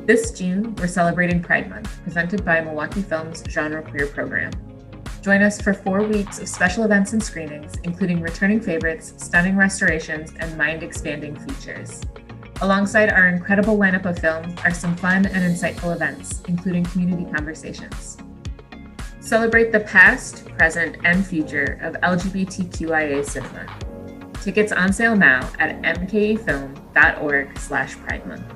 This June, we're celebrating Pride Month, presented by Milwaukee Film's Genre Queer program. Join us for 4 weeks of special events and screenings, including returning favorites, stunning restorations, and mind-expanding features. Alongside our incredible lineup of films are some fun and insightful events, including community conversations. Celebrate the past, present, and future of LGBTQIA cinema. Tickets on sale now at mkefilm.org/Pride Month.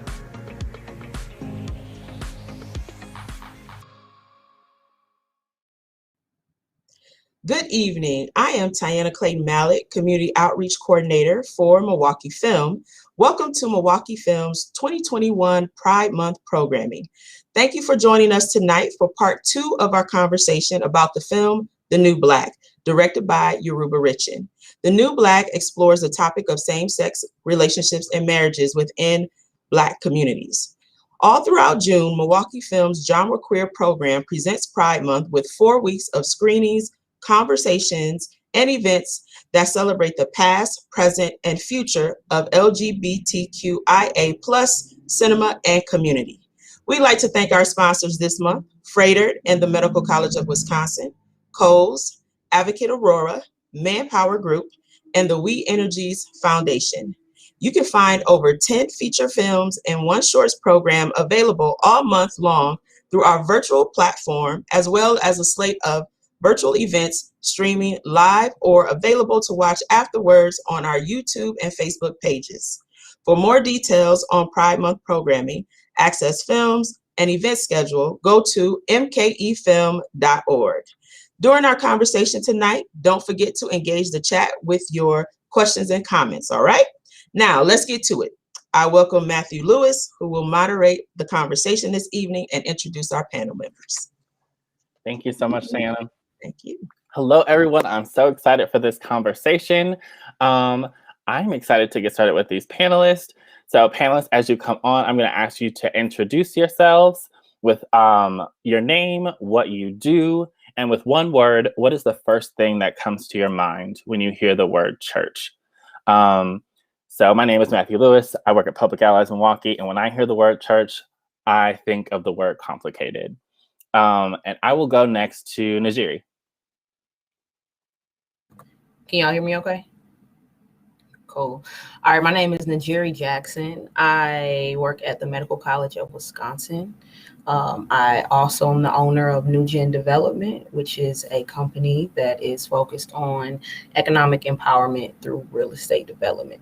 Good evening. I am Tiana Clay Mallett, Community Outreach Coordinator for Milwaukee Film. Welcome to Milwaukee Film's 2021 Pride Month programming. Thank you for joining us tonight for part 2 of our conversation about the film The New Black, directed by Yoruba Richin. The New Black explores the topic of same-sex relationships and marriages within Black communities. All throughout June, Milwaukee Film's Genre Queer program presents Pride Month with 4 weeks of screenings, conversations, and events that celebrate the past, present, and future of LGBTQIA+ cinema and community. We'd like to thank our sponsors this month, Freighter and the Medical College of Wisconsin, Kohl's, Advocate Aurora, Manpower Group, and the We Energies Foundation. You can find over 10 feature films and 1 shorts program available all month long through our virtual platform, as well as a slate of virtual events streaming live or available to watch afterwards on our YouTube and Facebook pages. For more details on Pride Month programming, access films, and event schedule, go to mkefilm.org. During our conversation tonight, don't forget to engage the chat with your questions and comments, all right? Now, let's get to it. I welcome Matthew Lewis, who will moderate the conversation this evening and introduce our panel members. Thank you so much, Tiana. Thank you. Hello, everyone. I'm so excited for this conversation. I'm excited to get started with these panelists. So panelists, as you come on, I'm going to ask you to introduce yourselves with your name, what you do, and with one word, what is the first thing that comes to your mind when you hear the word church? So my name is Matthew Lewis. I work at Public Allies Milwaukee, and when I hear the word church, I think of the word complicated. And I will go next to Najiri. Can y'all hear me okay? Cool. All right, my name is Najiri Jackson. I work at the Medical College of Wisconsin. I also am the owner of New Gen Development, which is a company that is focused on economic empowerment through real estate development.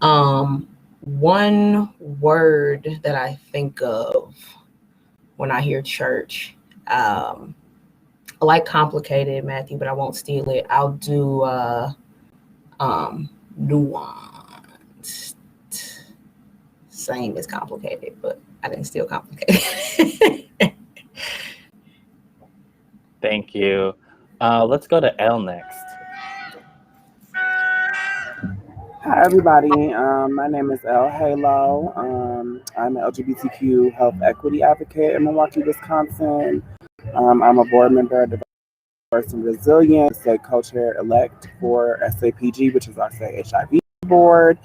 One word that I think of when I hear church, I like complicated, Matthew, but I won't steal it. I'll do nuanced. Same as complicated, but I didn't steal complicated. Thank you. Let's go to Elle next. Hi, everybody. My name is Elle Halo. I'm an LGBTQ health equity advocate in Milwaukee, Wisconsin. I'm a board member of Diverse and Resilient, state co-chair-elect for SAPG, which is our state HIV board.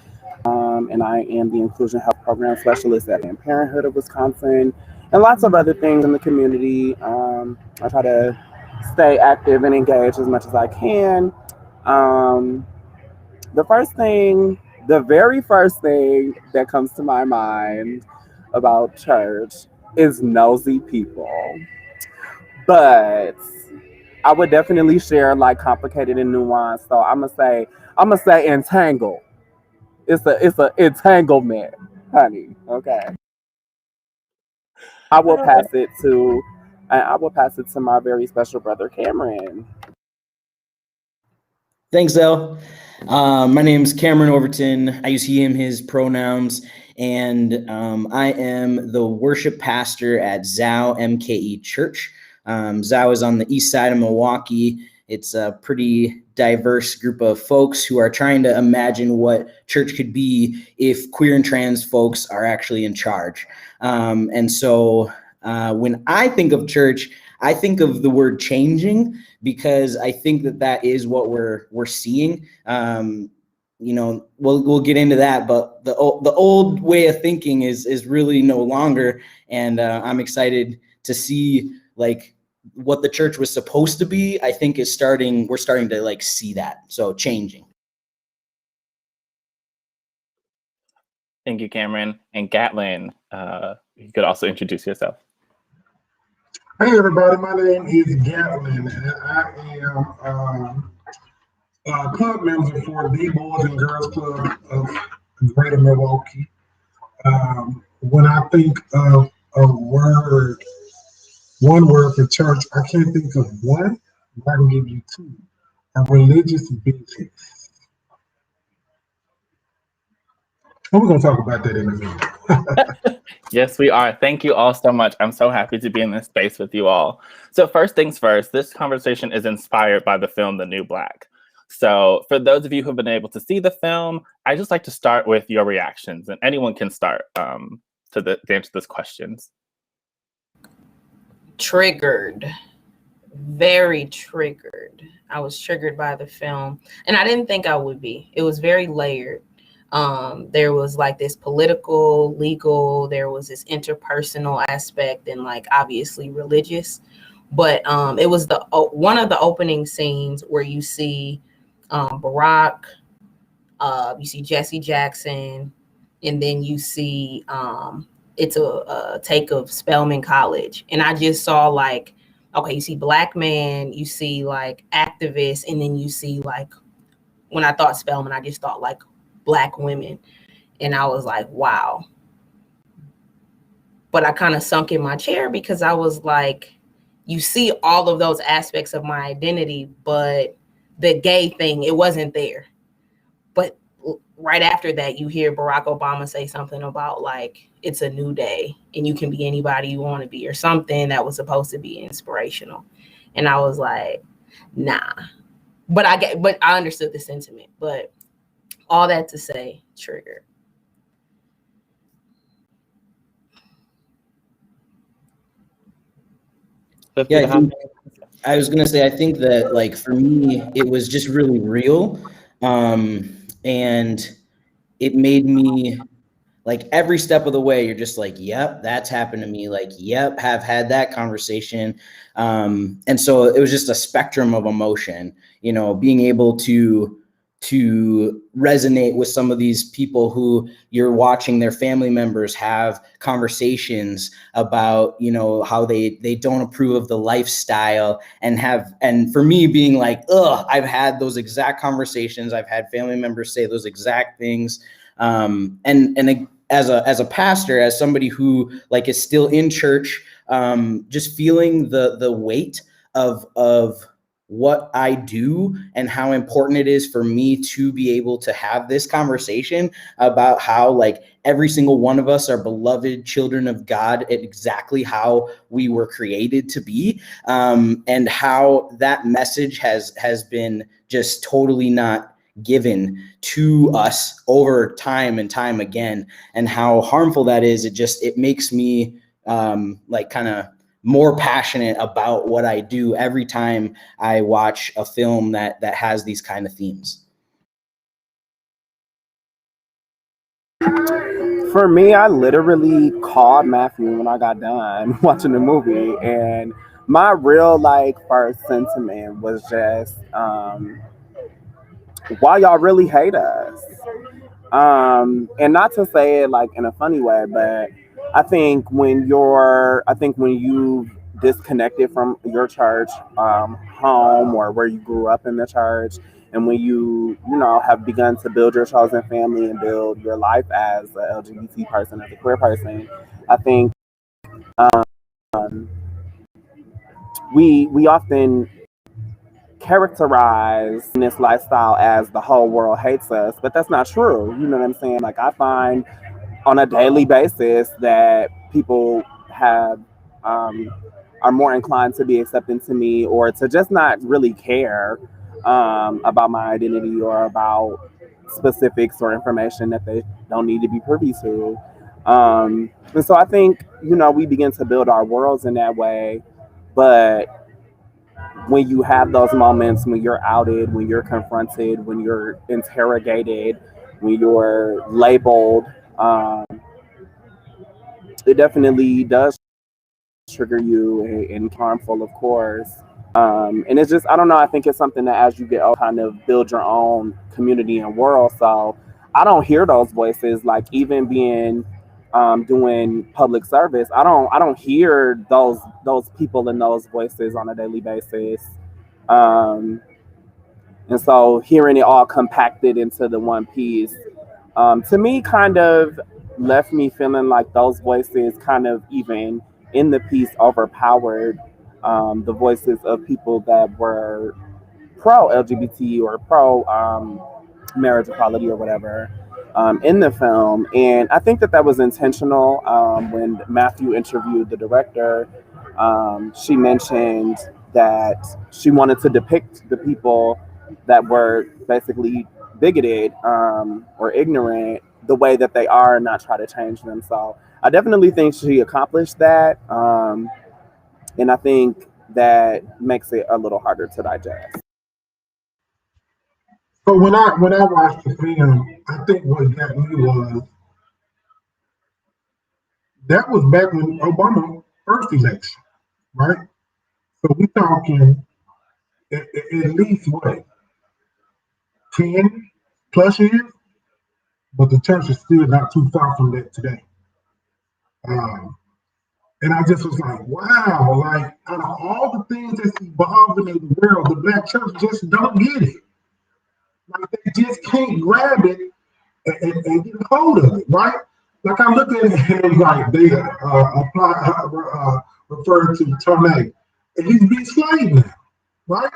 And I am the Inclusion Health Program Specialist at Planned Parenthood of Wisconsin, and lots of other things in the community. I try to stay active and engaged as much as I can. The very first thing that comes to my mind about church is nosy people. But I would definitely share like complicated and nuanced. So I'm gonna say entangle. It's a entanglement, honey. Okay. I will pass it to my very special brother Cameron. Thanks, Elle. My name is Cameron Overton. I use he, him, his pronouns, and I am the worship pastor at Zao MKE Church. Zao is on the east side of Milwaukee. It's a pretty diverse group of folks who are trying to imagine what church could be if queer and trans folks are actually in charge. And so when I think of church, I think of the word changing, because I think that is what we're seeing. we'll get into that, but the old way of thinking is really no longer, and I'm excited to see like what the church was supposed to be. I think we're starting to like see that, so changing. Thank you, Cameron. And Gatlin, you could also introduce yourself. Hey everybody, my name is Gatlin, and I am a club member for the Boys and Girls Club of Greater Milwaukee. When I think of one word for church, I can't think of one, but I can give you two. A religious business. And we're going to talk about that in a minute. Yes, we are. Thank you all so much. I'm so happy to be in this space with you all. So first things first, this conversation is inspired by the film The New Black. So for those of you who've been able to see the film, I just like to start with your reactions, and anyone can start to answer these questions. Triggered. Very triggered. I was triggered by the film, and I didn't think I would be. It was very layered. There was like this political, legal, there was this interpersonal aspect, and like obviously religious. But it was one of the opening scenes where you see Barack, you see Jesse Jackson, and then you see it's a take of Spelman College. And I just saw like, okay, you see Black man, you see like activists, and then you see like, when I thought Spelman, I just thought like Black women. And I was like, wow. But I kind of sunk in my chair because I was like, you see all of those aspects of my identity, but the gay thing, it wasn't there. But right after that, you hear Barack Obama say something about like, it's a new day and you can be anybody you want to be, or something that was supposed to be inspirational. And I was like, nah. But I understood the sentiment. But all that to say, trigger. Yeah, I was gonna say, I think that like for me, it was just really real, and it made me like every step of the way. You're just like, yep, that's happened to me. Like, yep, have had that conversation, and so it was just a spectrum of emotion. Being able to resonate with some of these people who you're watching their family members have conversations about, how they don't approve of the lifestyle, and for me being like, I've had those exact conversations. I've had family members say those exact things. And as a pastor, as somebody who like is still in church, just feeling the weight of what I do and how important it is for me to be able to have this conversation about how like every single one of us are beloved children of God at exactly how we were created to be, and how that message has been just totally not given to us over time and time again, and how harmful that is. It makes me like kind of more passionate about what I do every time I watch a film that has these kind of themes. For me, I literally called Matthew when I got done watching the movie, and my real like first sentiment was just, why y'all really hate us? And not to say it like in a funny way, but I think when you've disconnected from your church home, or where you grew up in the church, and when you have begun to build your chosen family and build your life as a LGBT person, as a queer person, I think we often characterize this lifestyle as the whole world hates us, but that's not true. You know what I'm saying? Like, I find on a daily basis that people are more inclined to be accepting to me, or to just not really care about my identity, or about specifics or information that they don't need to be privy to. And so I think we begin to build our worlds in that way, but when you have those moments when you're outed, when you're confronted, when you're interrogated, when you're labeled, it definitely does trigger you and harmful, of course. And it's just, I don't know, I think it's something that as you get older, kind of build your own community and world. So I don't hear those voices, like even being doing public service. I don't hear those people and those voices on a daily basis. Um, and so hearing it all compacted into the one piece, to me, kind of left me feeling like those voices kind of even in the piece overpowered the voices of people that were pro LGBT or pro marriage equality or whatever in the film. And I think that was intentional. When Matthew interviewed the director, she mentioned that she wanted to depict the people that were basically bigoted or ignorant the way that they are and not try to change them. So I definitely think she accomplished that. And I think that makes it a little harder to digest. So when I watched the film, I think what got me was that was back when Obama first election, right? So we talking at least what 10 plus years, but the church is still not too far from that today. And I just was like, wow, like out of all the things that's evolving in the world, the black church just don't get it. Like they just can't grab it and get a hold of it, right? Like I look at it and it's like they refer to Tomei, and he's being slave now, right?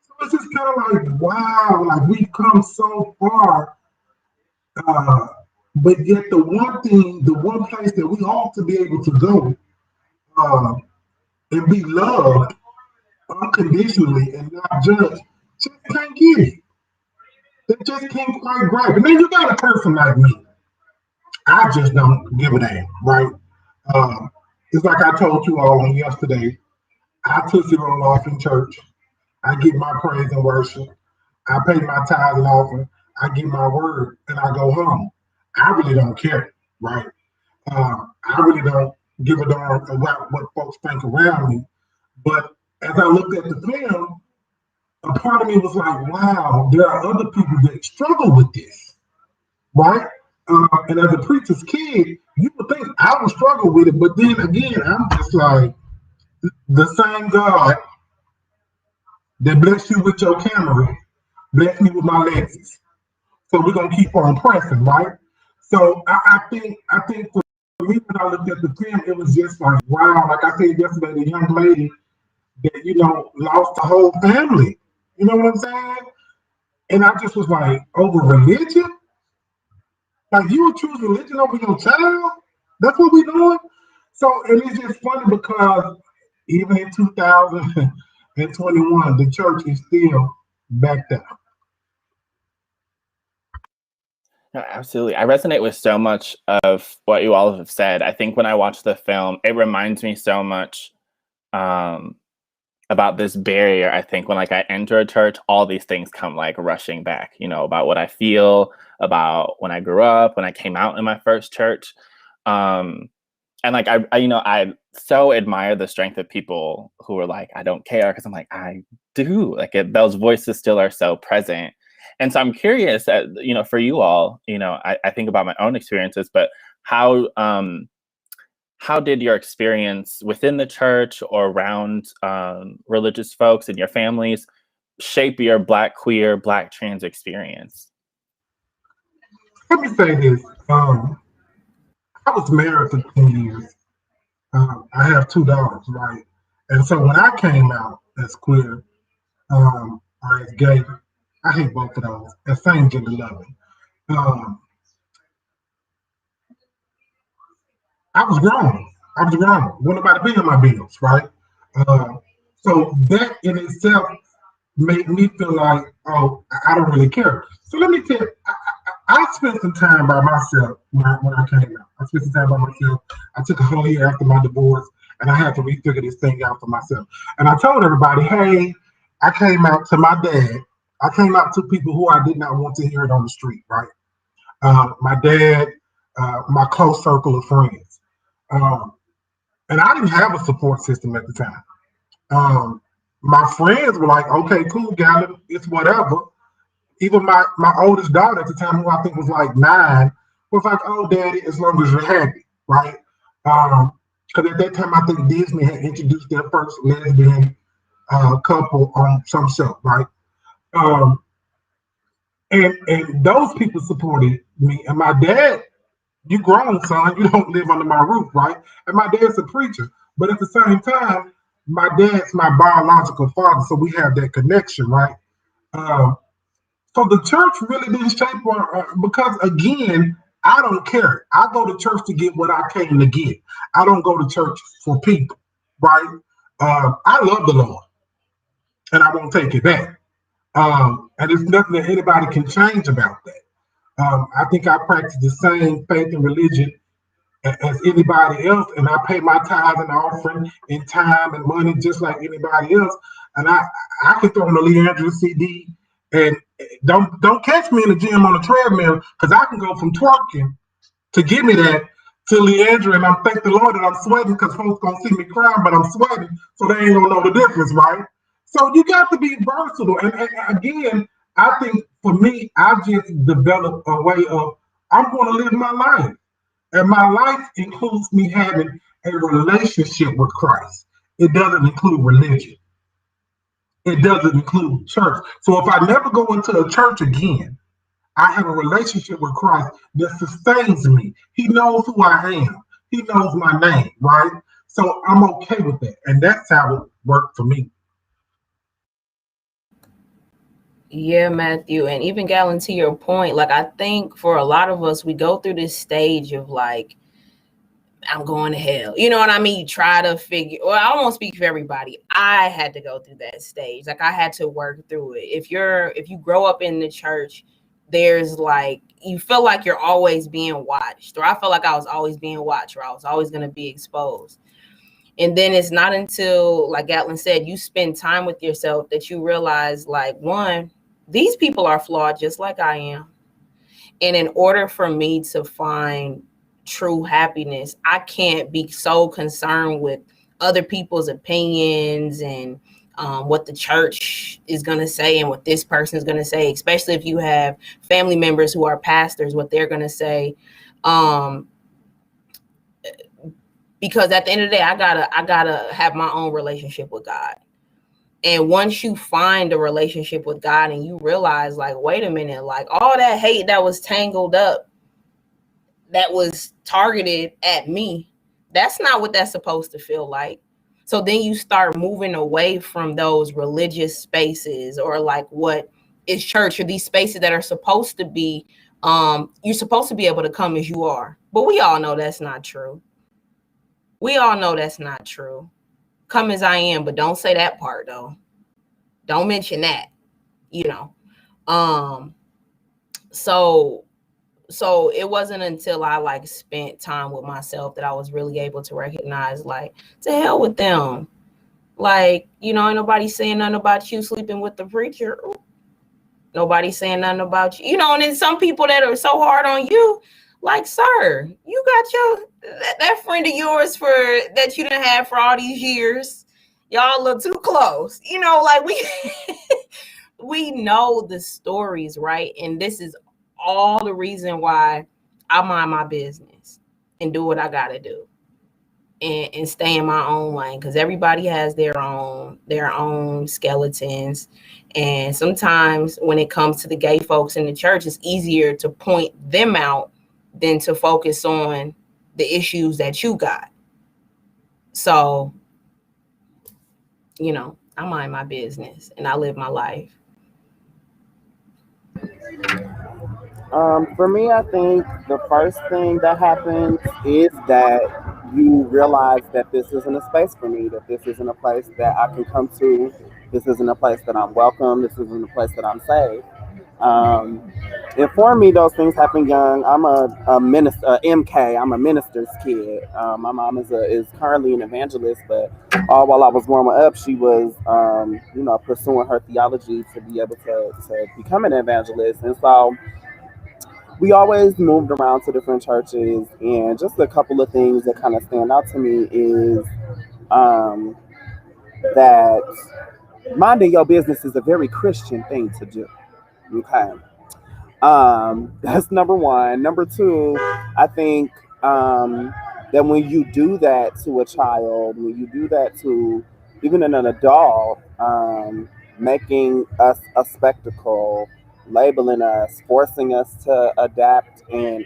So it's just kind of like, wow, like we've come so far, but yet the one place that we ought to be able to go and be loved unconditionally and not judged, just can't get it. They just can't quite grab it. And then you got a person like me. I just don't give a damn, right? It's like I told you all on yesterday. I took it on off in church. I get my praise and worship. I pay my tithe and offering. I get my word, and I go home. I really don't care, right? I really don't give a darn about what folks think around me. But as I looked at the film, a part of me was like, wow, there are other people that struggle with this, right? And as a preacher's kid, you would think I would struggle with it, but then again, I'm just like, the same God that bless you with your camera, bless me with my Lexus. So we're gonna keep on pressing, right? So I think for me, when I looked at the film, it was just like, wow, like I said yesterday, the young lady that lost the whole family. You know what I'm saying? And I just was like, over religion? Like you would choose religion over your child? That's what we're doing? So, and it's just funny because even in 2021, the church is still back there. No, absolutely. I resonate with so much of what you all have said. I think when I watch the film, it reminds me so much about this barrier. I think when like I enter a church, all these things come like rushing back, about what I feel, about when I grew up, when I came out in my first church. And like, I so admire the strength of people who are like, I don't care. Cause I'm like, I do, like those voices still are so present. And so I'm curious, for you all, I think about my own experiences, but how did your experience within the church or around religious folks and your families shape your Black queer, Black trans experience? Let me say this. I was married for 10 years. I have 2 daughters, right? And so when I came out as queer or as gay, I hate both of those, as same gender loving. I was grown. Wasn't nobody paying my bills, right? So that in itself made me feel like, oh, I don't really care. So let me tell you, I spent some time by myself when I came out. I spent some time by myself. I took a whole year after my divorce, and I had to refigure this thing out for myself. And I told everybody, hey, I came out to my dad. I came out to people who I did not want to hear it on the street, right? My dad, my close circle of friends. And I didn't have a support system at the time. My friends were like, okay, cool, Gavin, it's whatever. Even my oldest daughter at the time, who I think was like 9, was like, oh, daddy, as long as you're happy, right? Because at that time, I think Disney had introduced their first lesbian couple on some show, right? And those people supported me. And my dad, you grown, son, you don't live under my roof, right? And my dad's a preacher. But at the same time, my dad's my biological father, so we have that connection, right? So the church really didn't shape because again, I don't care. I go to church to get what I came to get. I don't go to church for people, right? I love the Lord, and I won't take it back. And there's nothing that anybody can change about that. I think I practice the same faith and religion as anybody else, and I pay my tithe and offering in time and money just like anybody else. And I can throw on a Leandra CD and don't catch me in the gym on a treadmill, because I can go from twerking to give me that to Leandra, and I'm thank the Lord that I'm sweating, because folks gonna see me crying, but I'm sweating, so they ain't gonna know the difference, right? So you got to be versatile. And again, I think for me, I just developed a way of I'm going to live my life. And my life includes me having a relationship with Christ. It doesn't include religion. It doesn't include church. So if I never go into a church again, I have a relationship with Christ that sustains me. He knows who I am. He knows my name, right? So I'm okay with that. And that's how it worked for me. Yeah, Matthew, and even Galen, to your point, like I think for a lot of us, we go through this stage of like, I'm going to hell. You know what I mean? You try to figure, well, I won't speak for everybody. I had to go through that stage. Like I had to work through it. If you grow up in the church, there's like, you feel like you're always being watched, or I felt like I was always being watched, or I was always going to be exposed. And then it's not until, like Gatlin said, you spend time with yourself that you realize, like, one, these people are flawed just like I am. And in order for me to find true happiness, I can't be so concerned with other people's opinions and what the church is going to say and what this person is going to say, especially if you have family members who are pastors, what they're going to say. Because at the end of the day, I gotta have my own relationship with God. And once you find a relationship with God and you realize, like, wait a minute, like all that hate that was tangled up, that was targeted at me, that's not what that's supposed to feel like. So then you start moving away from those religious spaces, or like what is church, or these spaces that are supposed to be, you're supposed to be able to come as you are. But we all know that's not true. We all know that's not true. Come as I am, but don't say that part though. Don't mention that, you know. So it wasn't until I like spent time with myself that I was really able to recognize, like, to hell with them. Like, you know, ain't nobody saying nothing about you sleeping with the preacher. Nobody saying nothing about you, you know. And then some people that are so hard on you, like, sir, you got that friend of yours that you didn't have for all these years. Y'all look too close, you know. Like we know the stories, right? And this is all the reason why I mind my business and do what I gotta do, and stay in my own lane, because everybody has their own skeletons. And sometimes when it comes to the gay folks in the church, it's easier to point them out than to focus on the issues that you got. So, you know, I mind my business and I live my life. For me, I think the first thing that happens is that you realize that this isn't a space for me, that this isn't a place that I can come to, this isn't a place that I'm welcome, this isn't a place that I'm safe. And for me, those things happen young. I'm a minister, MK. I'm a minister's kid. My mom is currently an evangelist, but while I was growing up, she was, pursuing her theology to be able to become an evangelist. And so we always moved around to different churches. And just a couple of things that kind of stand out to me is that minding your business is a very Christian thing to do. Okay. That's number one. Number two, I think that when you do that to a child, when you do that to even an adult, making us a spectacle, labeling us, forcing us to adapt and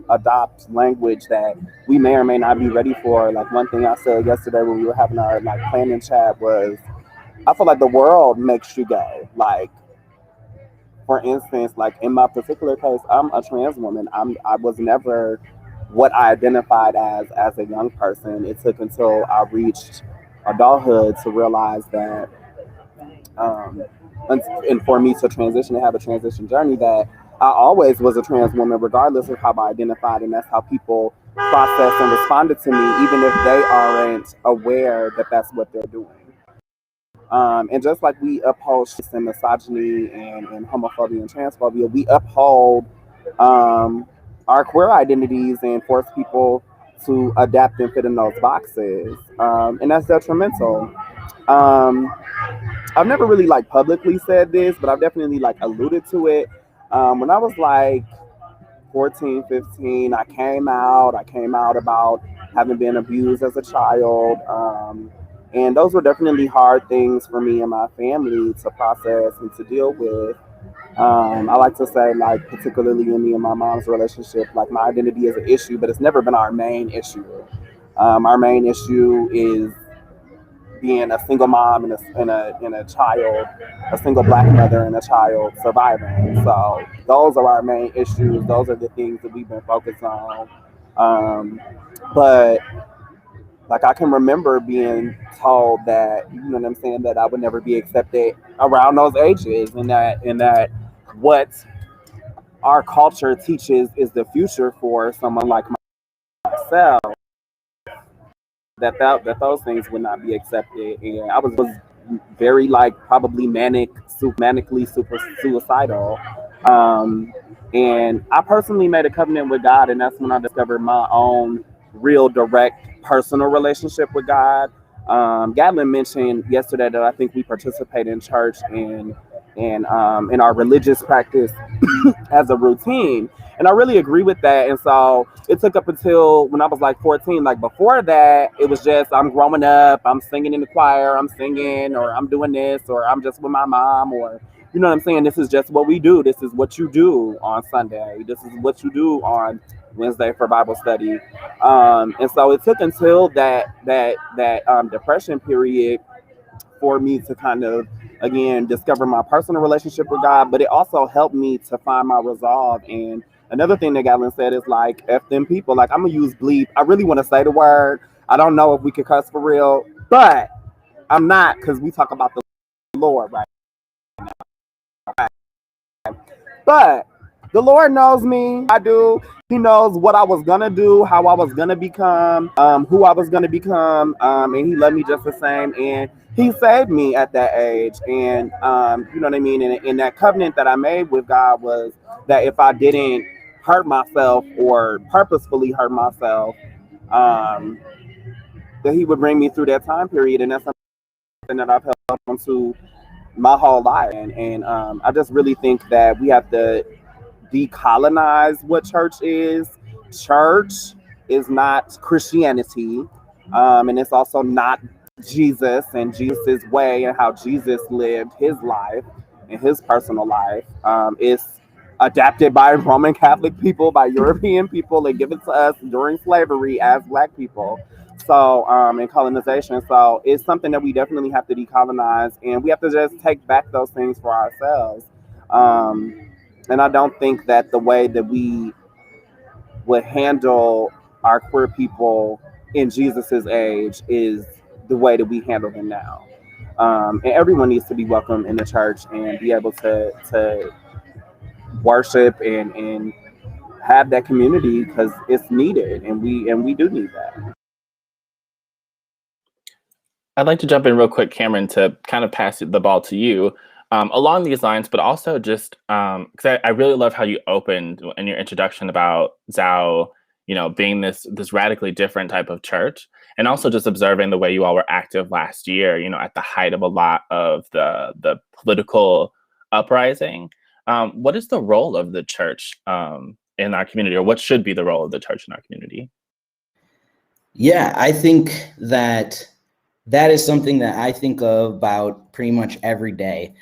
adopt language that we may or may not be ready for. Like one thing I said yesterday when we were having our like planning chat was, I feel like the world makes you gay. Like, for instance, like in my particular case, I'm a trans woman. I was never what I identified as a young person. It took until I reached adulthood to realize that, and for me to transition and have a transition journey, that I always was a trans woman, regardless of how I identified, and that's how people processed and responded to me, even if they aren't aware that that's what they're doing. And just like we uphold and misogyny and homophobia and transphobia, we uphold our queer identities and force people to adapt and fit in those boxes. And that's detrimental. I've never really like publicly said this, but I've definitely like alluded to it. When I was like 14, 15, I came out about having been abused as a child. And those were definitely hard things for me and my family to process and to deal with. I like to say, like, particularly in me and my mom's relationship, like my identity is an issue, but it's never been our main issue. Our main issue is being a single mom and a child, a single Black mother and a child surviving. So those are our main issues. Those are the things that we've been focused on. But like I can remember being told that, you know what I'm saying, that I would never be accepted around those ages, and that what our culture teaches is the future for someone like myself, that those things would not be accepted. And I was very like probably manically super suicidal. And I personally made a covenant with God, and that's when I discovered my own real direct personal relationship with God. Gatlin mentioned yesterday that I think we participate in church and in our religious practice as a routine. And I really agree with that. And so it took up until when I was like 14. Like before that, it was just I'm growing up, I'm singing in the choir, I'm singing, or I'm doing this, or I'm just with my mom, or you know what I'm saying? This is just what we do. This is what you do on Sunday. This is what you do on Wednesday for Bible study. And so it took until that depression period for me to kind of, again, discover my personal relationship with God, but it also helped me to find my resolve. And another thing that Gatlin said is like, F them people. Like, I'm going to use bleep. I really want to say the word. I don't know if we could cuss for real, but I'm not, because we talk about the Lord right now. But the Lord knows me. I do. He knows what I was going to do, how I was going to become, who I was going to become. And he loved me just the same. And he saved me at that age. And, you know what I mean? And that covenant that I made with God was that if I didn't hurt myself or purposefully hurt myself, that he would bring me through that time period. And that's something that I've held on to my whole life. And I just really think that we have to decolonize what church is. Church is not Christianity, and it's also not Jesus and Jesus' way and how Jesus lived his life and his personal life. It's adapted by Roman Catholic people, by European people, and given to us during slavery as Black people. So, and colonization. So it's something that we definitely have to decolonize, and we have to just take back those things for ourselves. And I don't think that the way that we would handle our queer people in Jesus's age is the way that we handle them now. And everyone needs to be welcome in the church and be able to worship and have that community, because it's needed, and we do need that. I'd like to jump in real quick, Cameron, to kind of pass the ball to you along these lines, but also just because I really love how you opened in your introduction about Zao, being this radically different type of church, and also just observing the way you all were active last year, at the height of a lot of the political uprising. What is the role of the church in our community, or what should be the role of the church in our community? Yeah, I think that is something that I think about pretty much every day,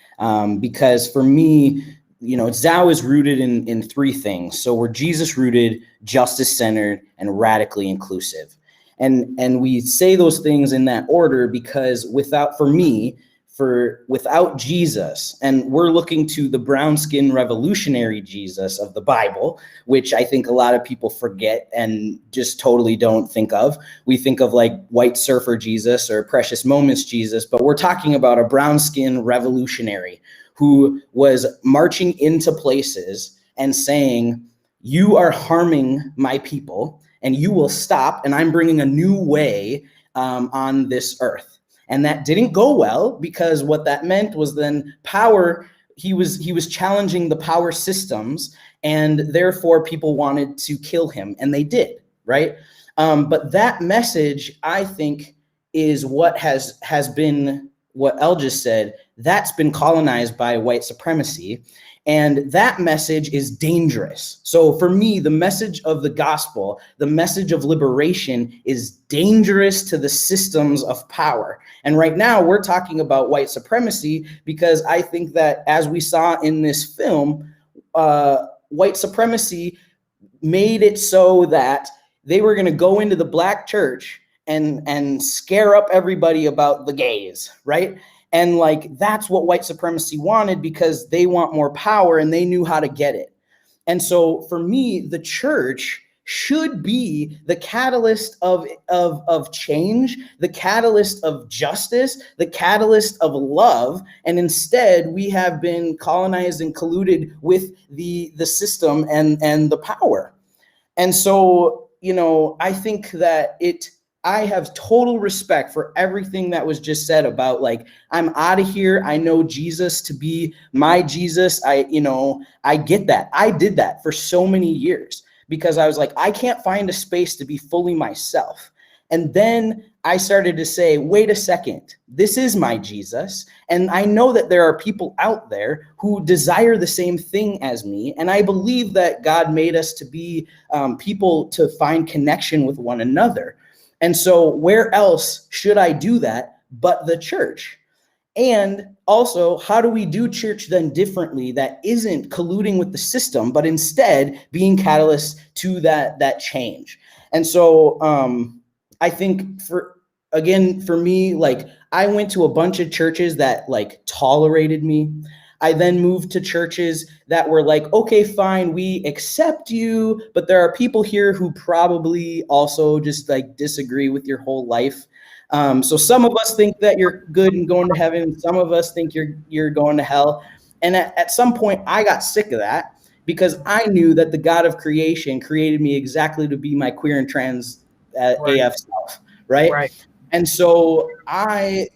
because for me, Zao is rooted in three things. So we're Jesus rooted, justice centered, and radically inclusive. And we say those things in that order because without Jesus, and we're looking to the brown skin revolutionary Jesus of the Bible, which I think a lot of people forget and just totally don't think of. We think of like white surfer Jesus or precious moments Jesus, but we're talking about a brown skin revolutionary who was marching into places and saying, you are harming my people and you will stop, and I'm bringing a new way on this earth. And that didn't go well, because what that meant was then power, he was challenging the power systems, and therefore people wanted to kill him, and they did, right? But that message, I think, is what has been, what Elle just said, that's been colonized by white supremacy. And that message is dangerous. So for me, the message of the gospel, the message of liberation, is dangerous to the systems of power. And right now we're talking about white supremacy, because I think that, as we saw in this film, white supremacy made it so that they were going to go into the black church and scare up everybody about the gays, right? And like, that's what white supremacy wanted, because they want more power and they knew how to get it. And so for me, the church should be the catalyst of change, the catalyst of justice, the catalyst of love. And instead, we have been colonized and colluded with the system and the power. And so, I think that I have total respect for everything that was just said about, like, I'm out of here. I know Jesus to be my Jesus. I get that. I did that for so many years, because I was like, I can't find a space to be fully myself. And then I started to say, wait a second, this is my Jesus. And I know that there are people out there who desire the same thing as me. And I believe that God made us to be people to find connection with one another. And so where else should I do that but the church? And also, how do we do church then differently, that isn't colluding with the system, but instead being catalyst to that change? And so I think for me, like, I went to a bunch of churches that like tolerated me. I then moved to churches that were like, okay, fine, we accept you, but there are people here who probably also just like disagree with your whole life. So some of us think that you're good and going to heaven. Some of us think you're going to hell. And at some point I got sick of that, because I knew that the God of creation created me exactly to be my queer and trans AF self, right? And so I,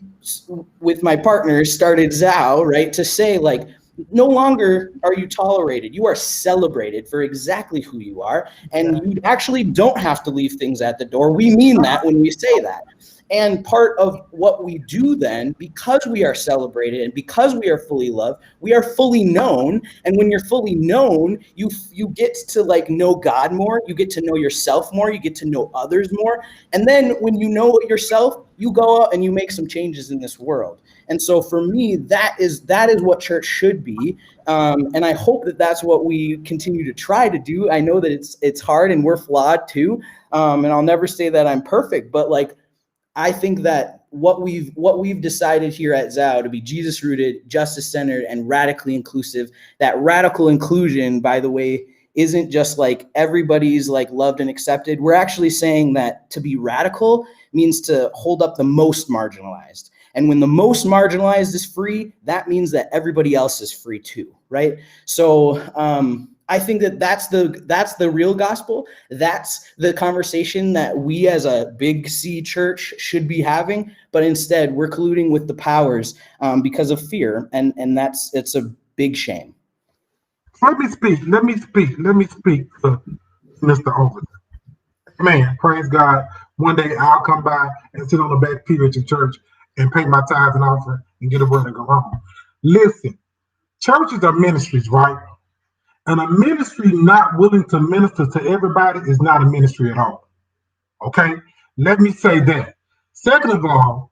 with my partners, started Zao, right, to say, like, no longer are you tolerated. You are celebrated for exactly who you are. And you actually don't have to leave things at the door. We mean that when we say that. And part of what we do then, because we are celebrated and because we are fully loved, we are fully known. And when you're fully known, you get to like know God more, you get to know yourself more, you get to know others more. And then when you know yourself, you go out and you make some changes in this world. And so for me, that is what church should be. And I hope that that's what we continue to try to do. I know that it's hard and we're flawed too. And I'll never say that I'm perfect, but like, I think that what we've decided here at Zao to be Jesus rooted, justice centered, and radically inclusive. That radical inclusion, by the way, isn't just like everybody's like loved and accepted. We're actually saying that to be radical means to hold up the most marginalized. And when the most marginalized is free, that means that everybody else is free too, right? So I think that that's the real gospel. That's the conversation that we as a big C church should be having. But instead, we're colluding with the powers because of fear, and it's a big shame. Let me speak to Mr. Overton. Man, praise God. One day I'll come by and sit on the back pew at your church and pay my tithes and offering and get a word and go home. Listen, churches are ministries, right? And a ministry not willing to minister to everybody is not a ministry at all. Okay? Let me say that. Second of all,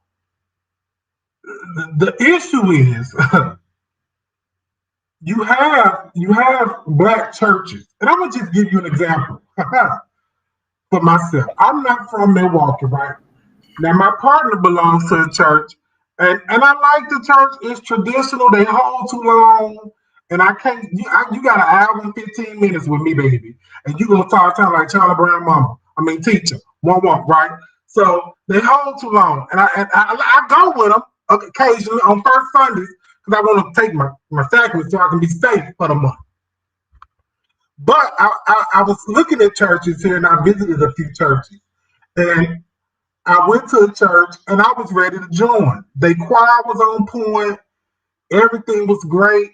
the issue is you have black churches. And I'm gonna just give you an example for myself. I'm not from Milwaukee, right? Now my partner belongs to a church, and I like the church. It's traditional. They hold too long. And I can't, you got an hour and 15 minutes with me, baby. And you gonna talk like Charlie Brown mama. Teacher, one walk, right? So they hold too long. And I go with them occasionally on first Sundays because I want to take my sacrament so I can be safe for the month. But I was looking at churches here and I visited a few churches. And I went to a church and I was ready to join. The choir was on point. Everything was great.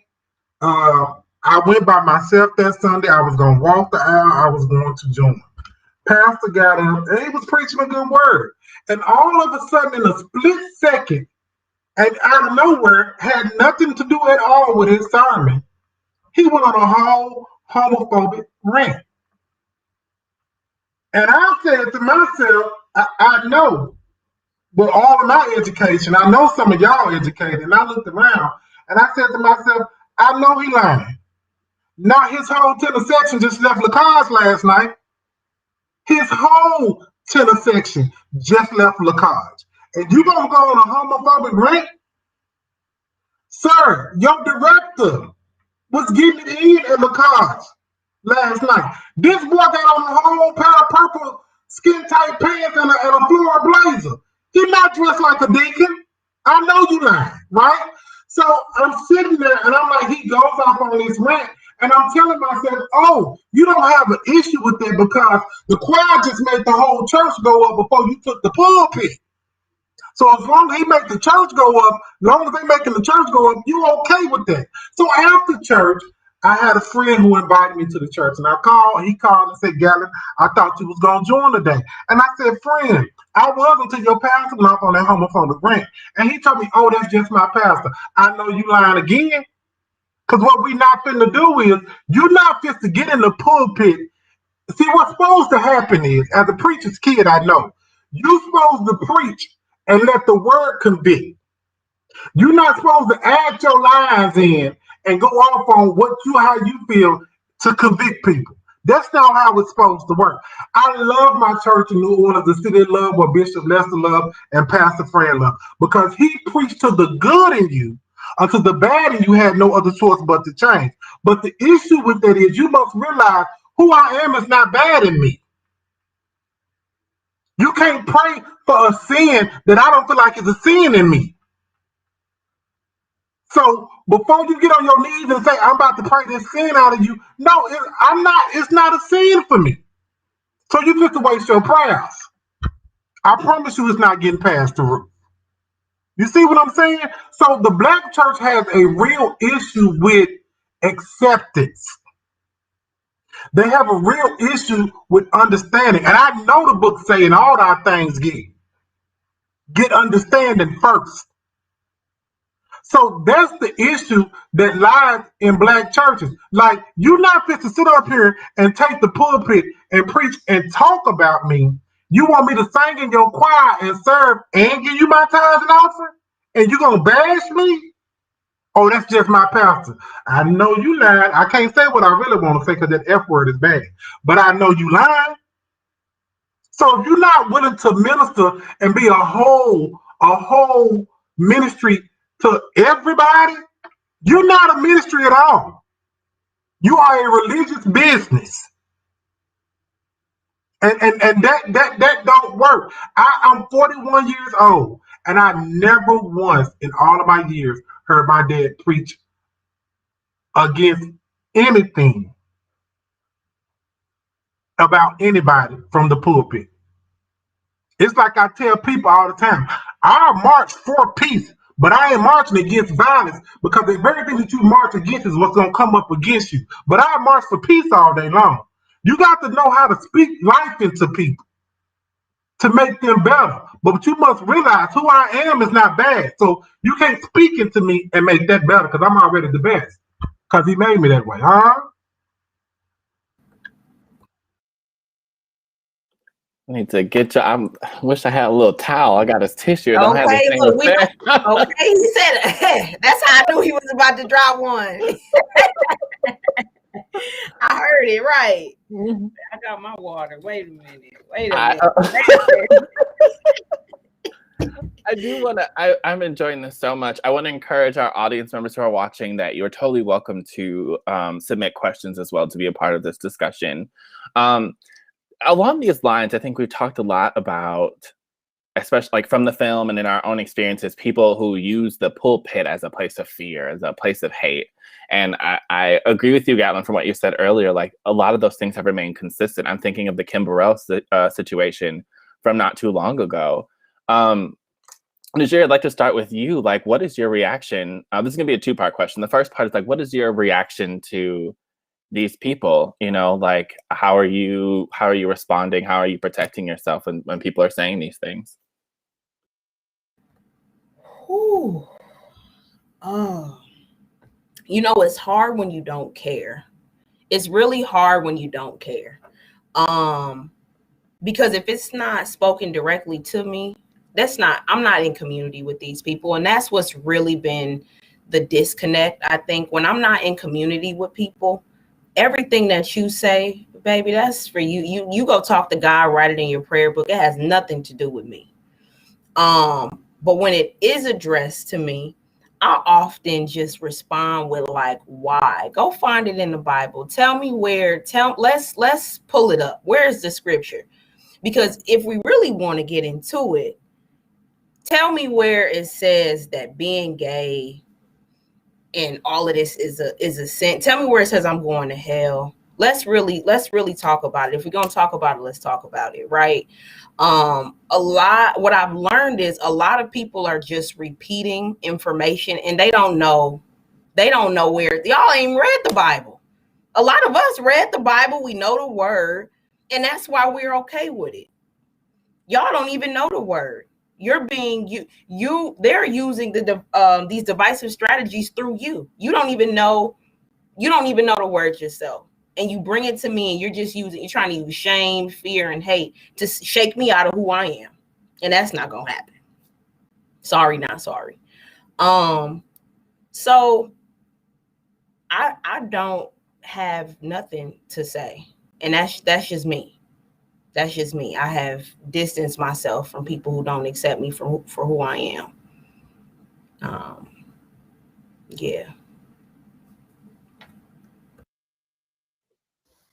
I went by myself that Sunday. I was going to walk the aisle. I was going to join. Pastor got up and he was preaching a good word. And all of a sudden, in a split second, and out of nowhere, had nothing to do at all with his sermon, he went on a whole homophobic rant. And I said to myself, I know, with all of my education, I know some of y'all educated, and I looked around and I said to myself, I know he lying. Not his whole tenor section just left LaCage last night. His whole tenor section just left LaCage. And you gonna go on a homophobic rant? Sir, your director was getting it in at LaCage last night. This boy got on a whole pair of purple skin-tight pants and a floral blazer. He not dressed like a deacon. I know you lying, right? So I'm sitting there and I'm like, he goes off on this rant, and I'm telling myself, oh, you don't have an issue with that because the choir just made the whole church go up before you took the pulpit. So as long as he make the church go up, as long as they making the church go up, you okay with that. So after church, I had a friend who invited me to the church, and he called and said, Gallon, I thought you was going to join today. And I said, friend, I was until your pastor went off on that homophobic rant. And he told me, oh, that's just my pastor. I know you lying again. Because what we not finna do is, you're not fit to get in the pulpit. See, what's supposed to happen is, as a preacher's kid, I know, you're supposed to preach and let the word convict. You're not supposed to add your lines in and go off on how you feel to convict people. That's not how it's supposed to work. I love my church in New Orleans, the city of love, where Bishop Lester Love and Pastor Fran Love, because he preached to the good in you until the bad in you had no other choice but to change. But the issue with that is you must realize who I am is not bad in me. You can't pray for a sin that I don't feel like is a sin in me. So before you get on your knees and say, I'm about to pray this sin out of you, no, it's not a sin for me. So you just waste your prayers. I promise you it's not getting past the roof. You see what I'm saying? So the black church has a real issue with acceptance. They have a real issue with understanding. And I know the book saying all our things get understanding first. So that's the issue that lies in black churches. Like, you're not fit to sit up here and take the pulpit and preach and talk about me. You want me to sing in your choir and serve and give you my tithes and offering? And you gonna bash me? Oh, that's just my pastor. I know you lying. I can't say what I really want to say because that F word is bad. But I know you lying. So if you're not willing to minister and be a whole ministry to everybody, you're not a ministry at all. You are a religious business. And that don't work. I'm 41 years old, And I never once in all of my years heard my dad preach against anything about anybody from the pulpit. It's like I tell people all the time, I'll march for peace, but I ain't marching against violence, because the very thing that you march against is what's going to come up against you. But I march for peace all day long. You got to know how to speak life into people to make them better. But you must realize who I am is not bad. So you can't speak into me and make that better, because I'm already the best, because he made me that way, huh? I need to get you. I wish I had a little towel. I got his tissue. I don't have Okay, anything look, to say. okay, he said that's how I knew he was about to drop one. I heard it right. I got my water. Wait a minute. I do want to, I'm enjoying this so much. I want to encourage our audience members who are watching that you're totally welcome to submit questions as well to be a part of this discussion. Along these lines, I think we've talked a lot about, especially like from the film and in our own experiences, people who use the pulpit as a place of fear, as a place of hate. And I agree with you, Gatlin, from what you said earlier. Like a lot of those things have remained consistent. I'm thinking of the Kim Burrell situation from not too long ago. Najiri, I'd like to start with you. Like, what is your reaction? This is going to be a two-part question. The first part is like, what is your reaction to these people? You know, like, how are you responding? How are you protecting yourself when people are saying these things? Ooh. Oh. You know, it's hard when you don't care. It's really hard when you don't care. Because if it's not spoken directly to me, I'm not in community with these people. And that's what's really been the disconnect. I think when I'm not in community with people, everything that you say, baby, that's for you. You go talk to God, write it in your prayer book. It has nothing to do with me. But when it is addressed to me, I often just respond with like, why? Go find it in the Bible. Tell me where, let's pull it up. Where is the scripture? Because if we really want to get into it, tell me where it says that being gay and all of this is a sin. Tell me where it says I'm going to hell. Let's really talk about it. If we're going to talk about it, let's talk about it, right? What I've learned is a lot of people are just repeating information and they don't know where. Y'all ain't read the Bible. A lot of us read the Bible. We know the word, and that's why we're okay with it. Y'all don't even know the word. You're being they're using these divisive strategies through you. You don't even know the word yourself. And you bring it to me and you're trying to use shame, fear, and hate to shake me out of who I am. And that's not gonna happen. Sorry, not sorry. So I don't have nothing to say. And that's just me. That's just me. I have distanced myself from people who don't accept me for who I am. Yeah.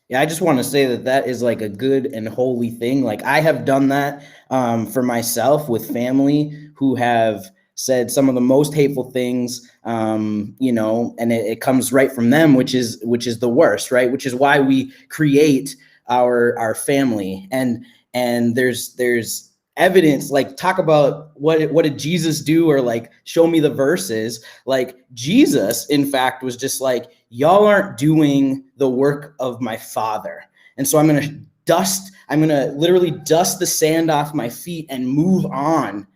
Yeah, I just want to say that is like a good and holy thing. Like I have done that for myself with family who have said some of the most hateful things, and it comes right from them, which is the worst, right? Which is why we create our family. And there's evidence, like talk about what did Jesus do, or like show me the verses. Like Jesus, in fact, was just like, y'all aren't doing the work of my Father. And so I'm going to literally dust the sand off my feet and move on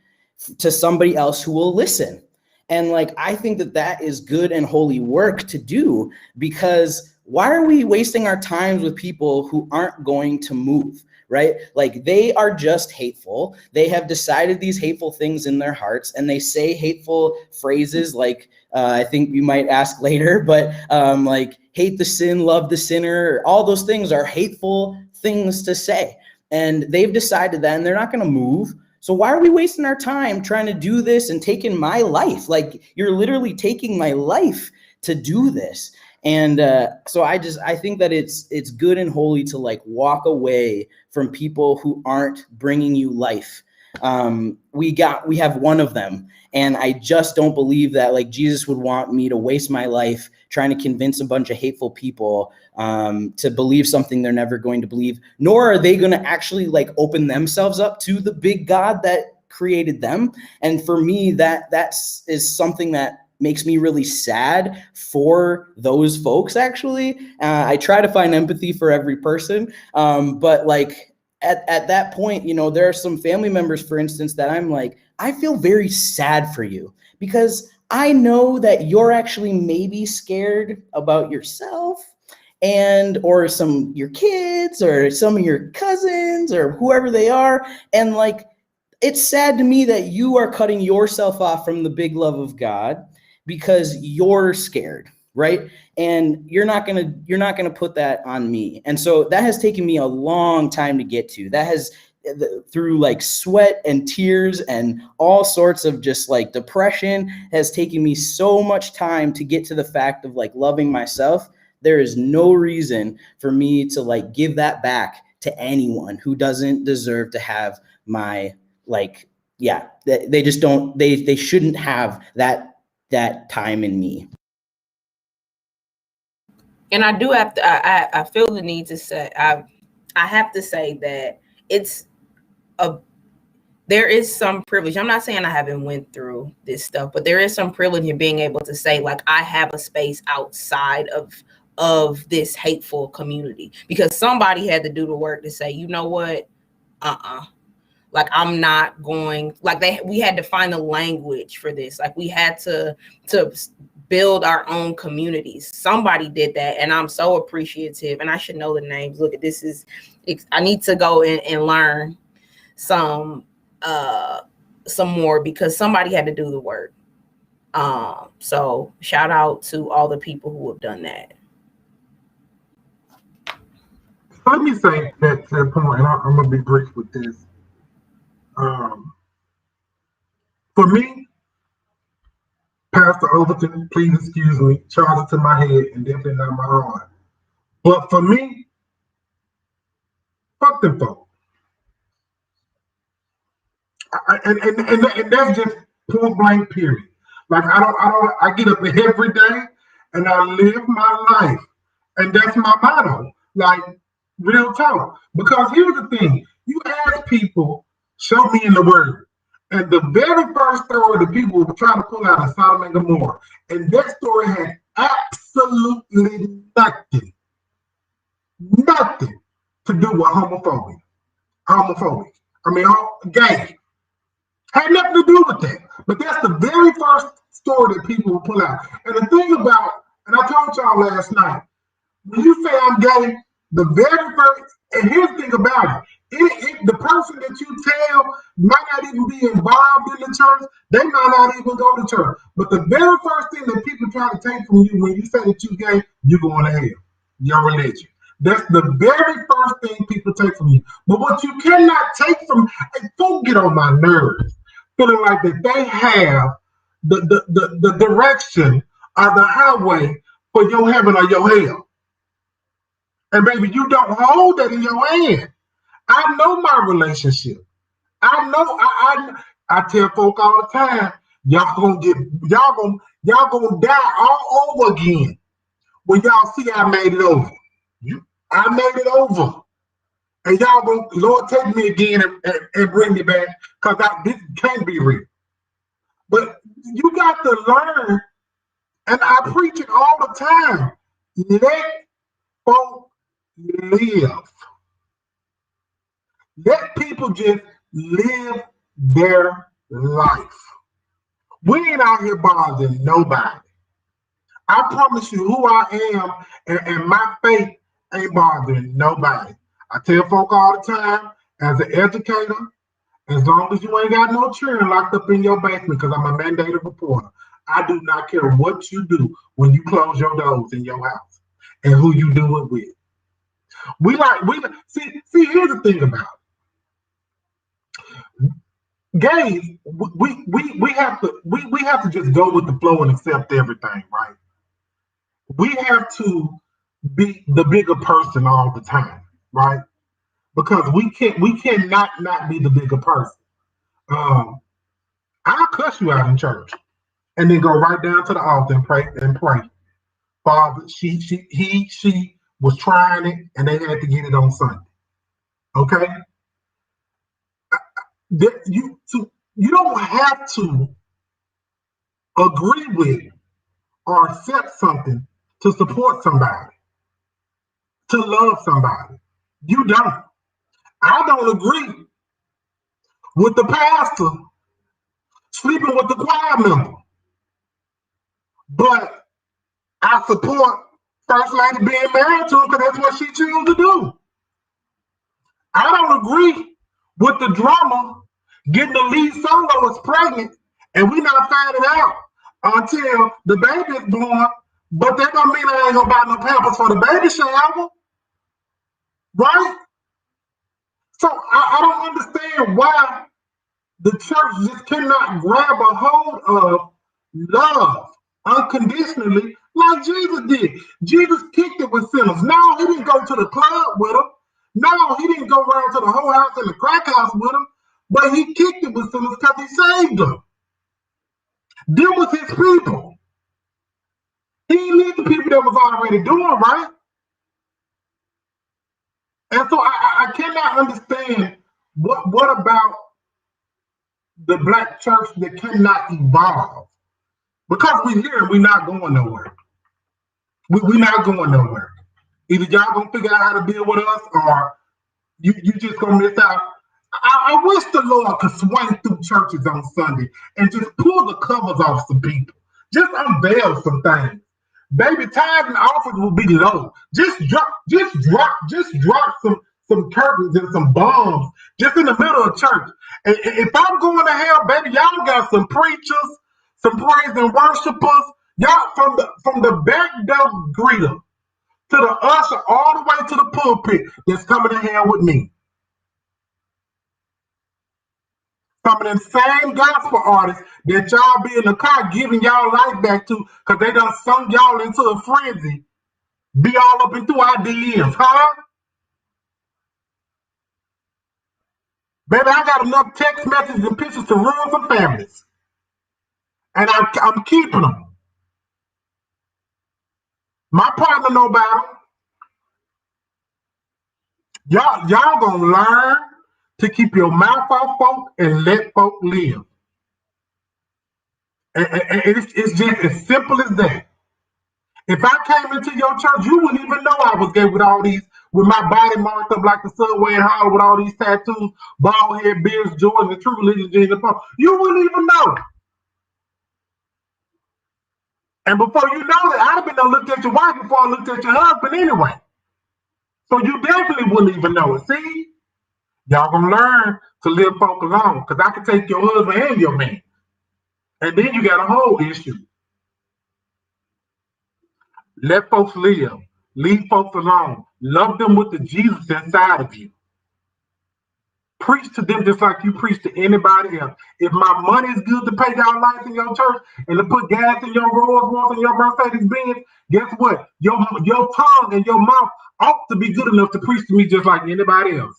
to somebody else who will listen. And like, I think that is good and holy work to do, because why are we wasting our times with people who aren't going to move? Right? Like they are just hateful. They have decided these hateful things in their hearts, and they say hateful phrases like, I think you might ask later, but like hate the sin, love the sinner. All those things are hateful things to say. And they've decided that, and they're not going to move. So why are we wasting our time trying to do this and taking my life? Like you're literally taking my life to do this. And so I think that it's good and holy to like walk away from people who aren't bringing you life. We have one of them. And I just don't believe that like Jesus would want me to waste my life trying to convince a bunch of hateful people to believe something they're never going to believe, nor are they going to actually like open themselves up to the big God that created them. And for me, that is something that makes me really sad for those folks. Actually, I try to find empathy for every person, but like at that point, you know, there are some family members, for instance, that I'm like, I feel very sad for you because I know that you're actually maybe scared about yourself and or your kids or some of your cousins or whoever they are, and like it's sad to me that you are cutting yourself off from the big love of God because you're scared, right? And you're not gonna put that on me. And so that has taken me a long time to get to. That has, through like sweat and tears and all sorts of just like depression, has taken me so much time to get to the fact of like loving myself. There is no reason for me to like give that back to anyone who doesn't deserve to have my like, yeah, they just don't, they shouldn't have that time in me. And I do have to, I feel the need to say, I have to say that there is some privilege. I'm not saying I haven't went through this stuff, but there is some privilege in being able to say, like, I have a space outside of this hateful community, because somebody had to do the work to say, you know what, like I'm not going, like we had to find a language for this. Like we had to build our own communities. Somebody did that, and I'm so appreciative. And I should know the names. Look, I need to go and learn some more, because somebody had to do the work. So shout out to all the people who have done that. Let me say that to the point, and I'm gonna be brief with this. For me, Pastor Overton, please excuse me, charge it to my head and definitely not my heart. But for me, fuck them folks. And that's just point blank period. Like I get up every day and I live my life, and that's my motto. Like real talk. Because here's the thing: you ask people, show me in the Word, and the very first story the people were trying to pull out is Sodom and Gomorrah, and that story had absolutely nothing to do with homophobia. I mean, gay. Had nothing to do with that. But that's the very first story that people will pull out. And the thing about, and I told y'all last night, when you say I'm gay, the very first, and here's the thing about it, the person that you tell might not even be involved in the church, they might not even go to church. But the very first thing that people try to take from you when you say that you're gay, you're going to hell. Your religion. That's the very first thing people take from you. But what you cannot take from, and don't get on my nerves, feeling like that they have the direction or the highway for your heaven or your hell. And baby, you don't hold that in your hand. I know my relationship. I know I tell folk all the time, y'all gonna die all over again when y'all see I made it over. I made it over. And y'all gonna, Lord, take me again and bring me back, because this can't be real. But you got to learn, and I preach it all the time. Let folk live. Let people just live their life. We ain't out here bothering nobody. I promise you, who I am and my faith ain't bothering nobody. I tell folk all the time, as an educator, as long as you ain't got no children locked up in your basement, because I'm a mandated reporter, I do not care what you do when you close your doors in your house and who you do it with. See, here's the thing about it. Gays, we have to just go with the flow and accept everything, right? We have to be the bigger person all the time, right? Because we cannot not be the bigger person. I'll cuss you out in church and then go right down to the altar and pray. Father, she was trying it and they had to get it on Sunday. Okay? You don't have to agree with or accept something to support somebody, to love somebody. You don't. I don't agree with the pastor sleeping with the choir member, but I support First Lady being married to him because that's what she chose to do. I don't agree with the drummer getting the lead solo is pregnant and we not finding out until the baby is born, but that don't mean I ain't gonna buy no pampers for the baby shower, right? So I don't understand why the church just cannot grab a hold of love unconditionally like Jesus did. Jesus kicked it with sinners. No, he didn't go to the club with them. No, he didn't go around to the whole house and the crack house with them, but he kicked it with sinners because he saved them. Them was his people. He didn't need the people that was already doing right. And so I cannot understand what about the black church that cannot evolve. Because we're here and we're not going nowhere. We're not going nowhere. Either y'all gonna figure out how to deal with us or you just gonna miss out. I wish the Lord could swing through churches on Sunday and just pull the covers off some people. Just unveil some things. Baby, tithe and offers will be low. Just drop some curtains and some bombs just in the middle of church. And if I'm going to hell, baby, y'all got some preachers, some praise and worshipers. Y'all from the back door greeter to the usher all the way to the pulpit that's coming to hell with me. Some of them same gospel artists that y'all be in the car giving y'all life back to because they done sung y'all into a frenzy. Be all up and through our DMs, huh? Baby, I got enough text messages and pictures to ruin some families. And I'm keeping them. My partner know about them. Y'all gonna learn to keep your mouth off folk and let folk live. And it's just as simple as that. If I came into your church, you wouldn't even know I was gay with all these, with my body marked up like the subway in Hollywood with all these tattoos, bald head, beards, Jordan, the true religion, Jesus. You wouldn't even know. And before you know that, I'd have been looked at your wife before I looked at your husband anyway. So you definitely wouldn't even know it. See? Y'all gonna learn to live folk alone. Because I can take your husband and your man. And then you got a whole issue. Let folks live. Leave folks alone. Love them with the Jesus inside of you. Preach to them just like you preach to anybody else. If my money is good to pay y'all lights in your church and to put gas in your Rolls Royce and your Mercedes Benz, guess what? Your tongue and your mouth ought to be good enough to preach to me just like anybody else.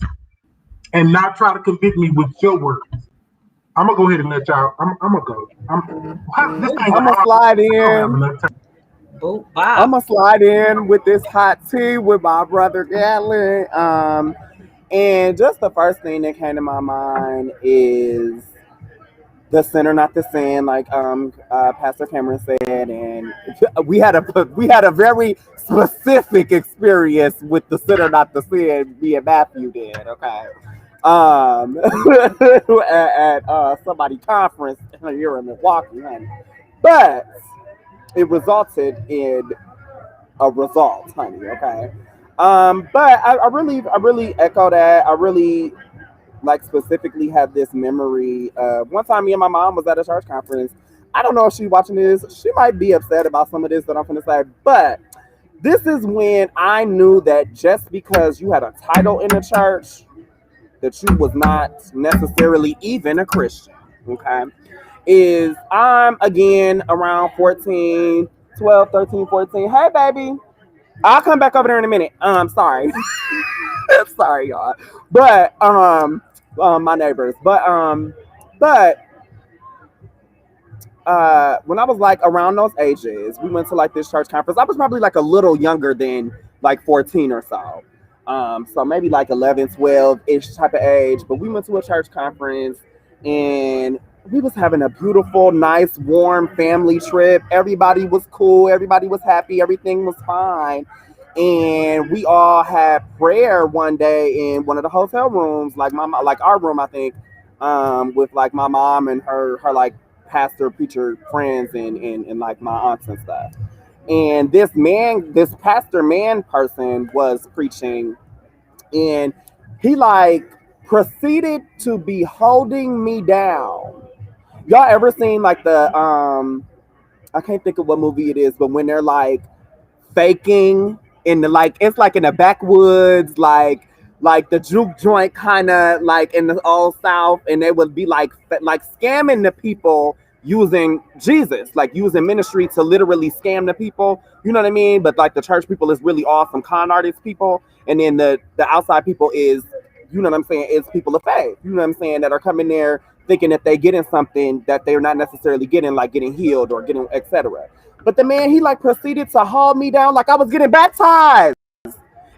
And not try to convict me with your words. I'm gonna go ahead and let y'all. I'm gonna go. I'm gonna slide in. I'm gonna slide in with this hot tea with my brother Gatlin. And just the first thing that came to my mind is the sinner, not the sin, like Pastor Cameron said, and we had a very specific experience with the sinner, not the sin. Me and Matthew did, okay. At somebody conference here in Milwaukee, honey. But it resulted in a result, honey, okay? But I really echo that. I really specifically have this memory. One time me and my mom was at a church conference. I don't know if she's watching this. She might be upset about some of this that I'm going to say, but this is when I knew that just because you had a title in the church, that you was not necessarily even a Christian, okay? I'm again around 12, 13, 14. Hey, baby. I'll come back over there in a minute. Sorry. Sorry, y'all. But, my neighbors. But, But when I was like around those ages, we went to like this church conference. I was probably like a little younger than like 14 or so. So maybe like 11, 12-ish type of age. But we went to a church conference and we was having a beautiful, nice, warm family trip. Everybody was cool. Everybody was happy. Everything was fine. And we all had prayer one day in one of the hotel rooms, like like our room, I think, with like my mom and her like pastor preacher friends and like my aunts and stuff. And this pastor man person was preaching, and he like proceeded to be holding me down. Y'all ever seen like the I can't think of what movie it is, but when they're like faking in the like it's like in the backwoods, like the juke joint kind of like in the old South, and they would be like scamming the people using Jesus, like using ministry to literally scam the people. You know what I mean? But like the church people is really awesome con artist people, and then the outside people is, you know what I'm saying, is people of faith. You know what I'm saying, that are coming there thinking that they getting something that they're not necessarily getting, like getting healed or getting etc. But the man, he like proceeded to haul me down like I was getting baptized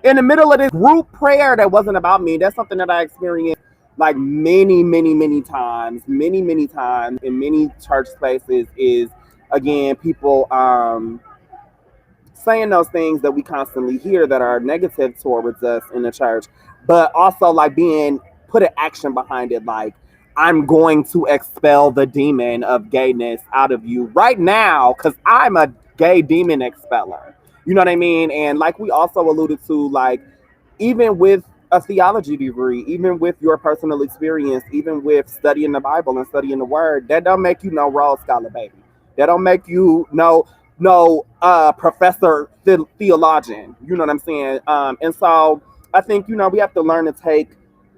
in the middle of this group prayer that wasn't about me. That's something that I experienced like many times in many church spaces, is again people saying those things that we constantly hear that are negative towards us in the church, but also like being put an action behind it, like I'm going to expel the demon of gayness out of you right now because I'm a gay demon expeller. You know what I mean? And like we also alluded to, like even with a theology degree, even with your personal experience, even with studying the Bible and studying the Word, that don't make you no Rhodes Scholar, baby. That don't make you no professor theologian. You know what I'm saying? And so I think, you know, we have to learn to take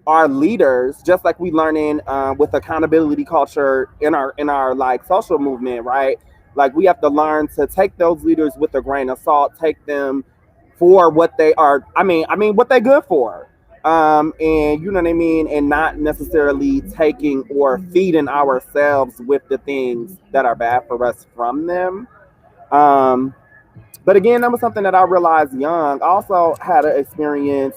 our leaders, just like we learning with accountability culture in our like social movement, right? Like we have to learn to take those leaders with a grain of salt, take them for what they are. I mean what they're good for. And you know what I mean, and not necessarily taking or feeding ourselves with the things that are bad for us from them. But again, that was something that I realized young. I also had an experience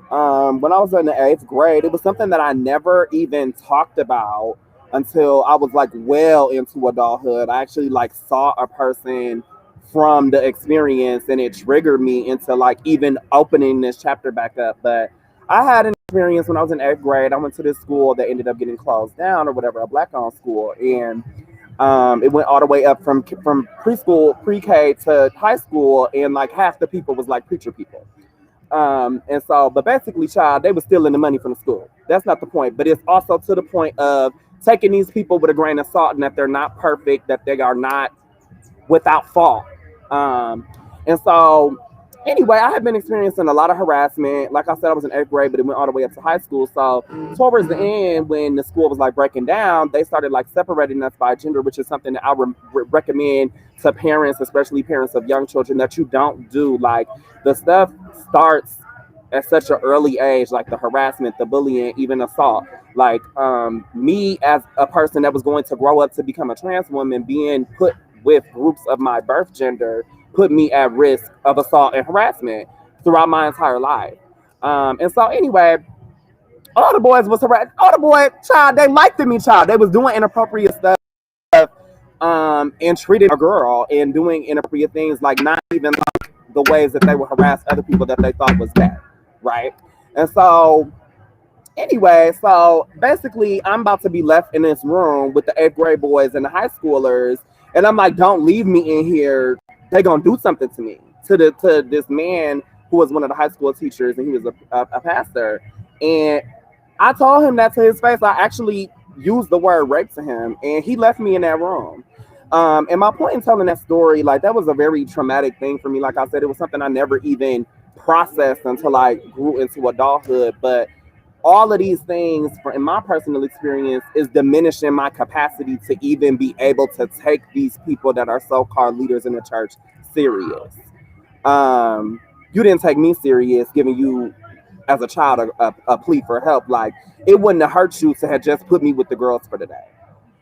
when I was in the eighth grade. It was something that I never even talked about until I was like well into adulthood. I actually like saw a person from the experience, and it triggered me into like even opening this chapter back up. But I had an experience when I was in eighth grade. I went to this school that ended up getting closed down or whatever, a black-owned school, and it went all the way up from preschool, pre-K to high school, and like half the people was like preacher people. And so, but basically, child, they were stealing the money from the school. That's not the point, but it's also to the point of taking these people with a grain of salt, and that they're not perfect, that they are not without fault. And so, anyway, I had been experiencing a lot of harassment. Like I said, I was in eighth grade, but it went all the way up to high school. So towards the end, when the school was like breaking down, they started like separating us by gender, which is something that I recommend to parents, especially parents of young children, that you don't do. Like the stuff starts at such an early age, like the harassment, the bullying, even assault. Like me as a person that was going to grow up to become a trans woman, being put with groups of my birth gender put me at risk of assault and harassment throughout my entire life. And so anyway, all the boys was harassed. All the boys, child, they liked me, child. They was doing inappropriate stuff, and treating a girl and doing inappropriate things, like not even like the ways that they would harass other people that they thought was bad, right? And so anyway, so basically I'm about to be left in this room with the eighth grade boys and the high schoolers, and I'm like, don't leave me in here. They gonna do something to me. To this man who was one of the high school teachers, and he was a pastor. And I told him that to his face. I actually used the word rape to him, and he left me in that room. And my point in telling that story, like that was a very traumatic thing for me. Like I said, it was something I never even processed until I grew into adulthood. But all of these things, in my personal experience, is diminishing my capacity to even be able to take these people that are so-called leaders in the church serious. You didn't take me serious, giving you as a child a plea for help. Like, it wouldn't have hurt you to have just put me with the girls for the day.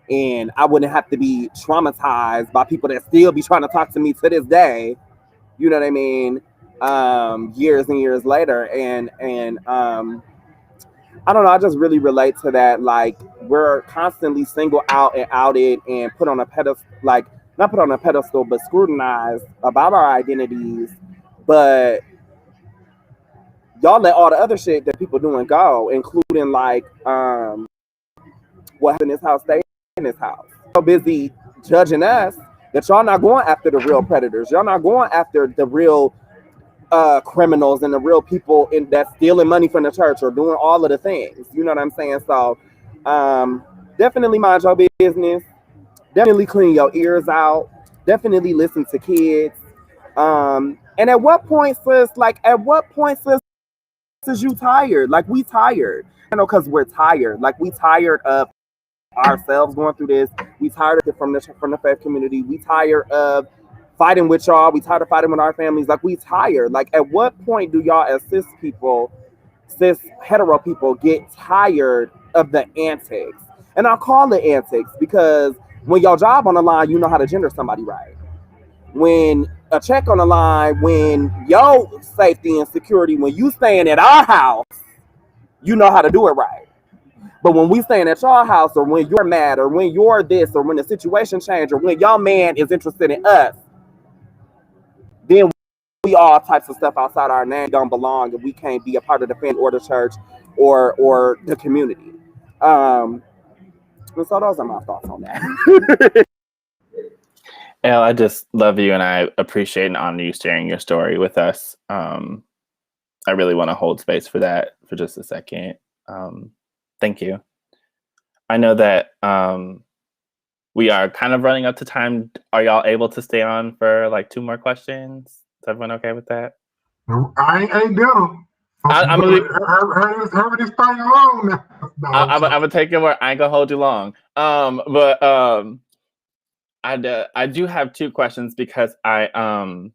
And I wouldn't have to be traumatized by people that still be trying to talk to me to this day. You know what I mean? Years and years later. And I don't know, I just really relate to that. Like, we're constantly singled out and outed and put on a pedestal, like, not put on a pedestal, but scrutinized about our identities. But y'all let all the other shit that people doing go, including like what happened in this house, stay in this house. So busy judging us that y'all not going after the real predators. Y'all not going after the real criminals and the real people that's stealing money from the church or doing all of the things. You know what I'm saying? So definitely mind your business. Definitely clean your ears out. Definitely listen to kids. And at what point, sis, is you tired? Like, we tired. You know, because we're tired. Like, we tired of ourselves going through this. We tired of it from the faith community. We tired of fighting with y'all. We tired of fighting with our families. Like, we tired. Like, at what point do y'all as cis hetero people get tired of the antics? And I call it antics because when your job on the line, you know how to gender somebody right. When a check on the line, when your safety and security, when you staying at our house, you know how to do it right. But when we staying at your house, or when you're mad, or when you're this, or when the situation changes, or when your man is interested in us, then we all types of stuff outside our name don't belong, and we can't be a part of the family or the church or the community. And so those are my thoughts on that. Elle, I just love you, and I appreciate and honor you sharing your story with us. I really want to hold space for that for just a second. Thank you. I know that we are kind of running up to time. Are y'all able to stay on for like 2 more questions? Is everyone okay with that? I ain't done. I'm gonna hurry this thing along now. No, I'm gonna take it where I ain't gonna hold you long. But I do have 2 questions because Elle,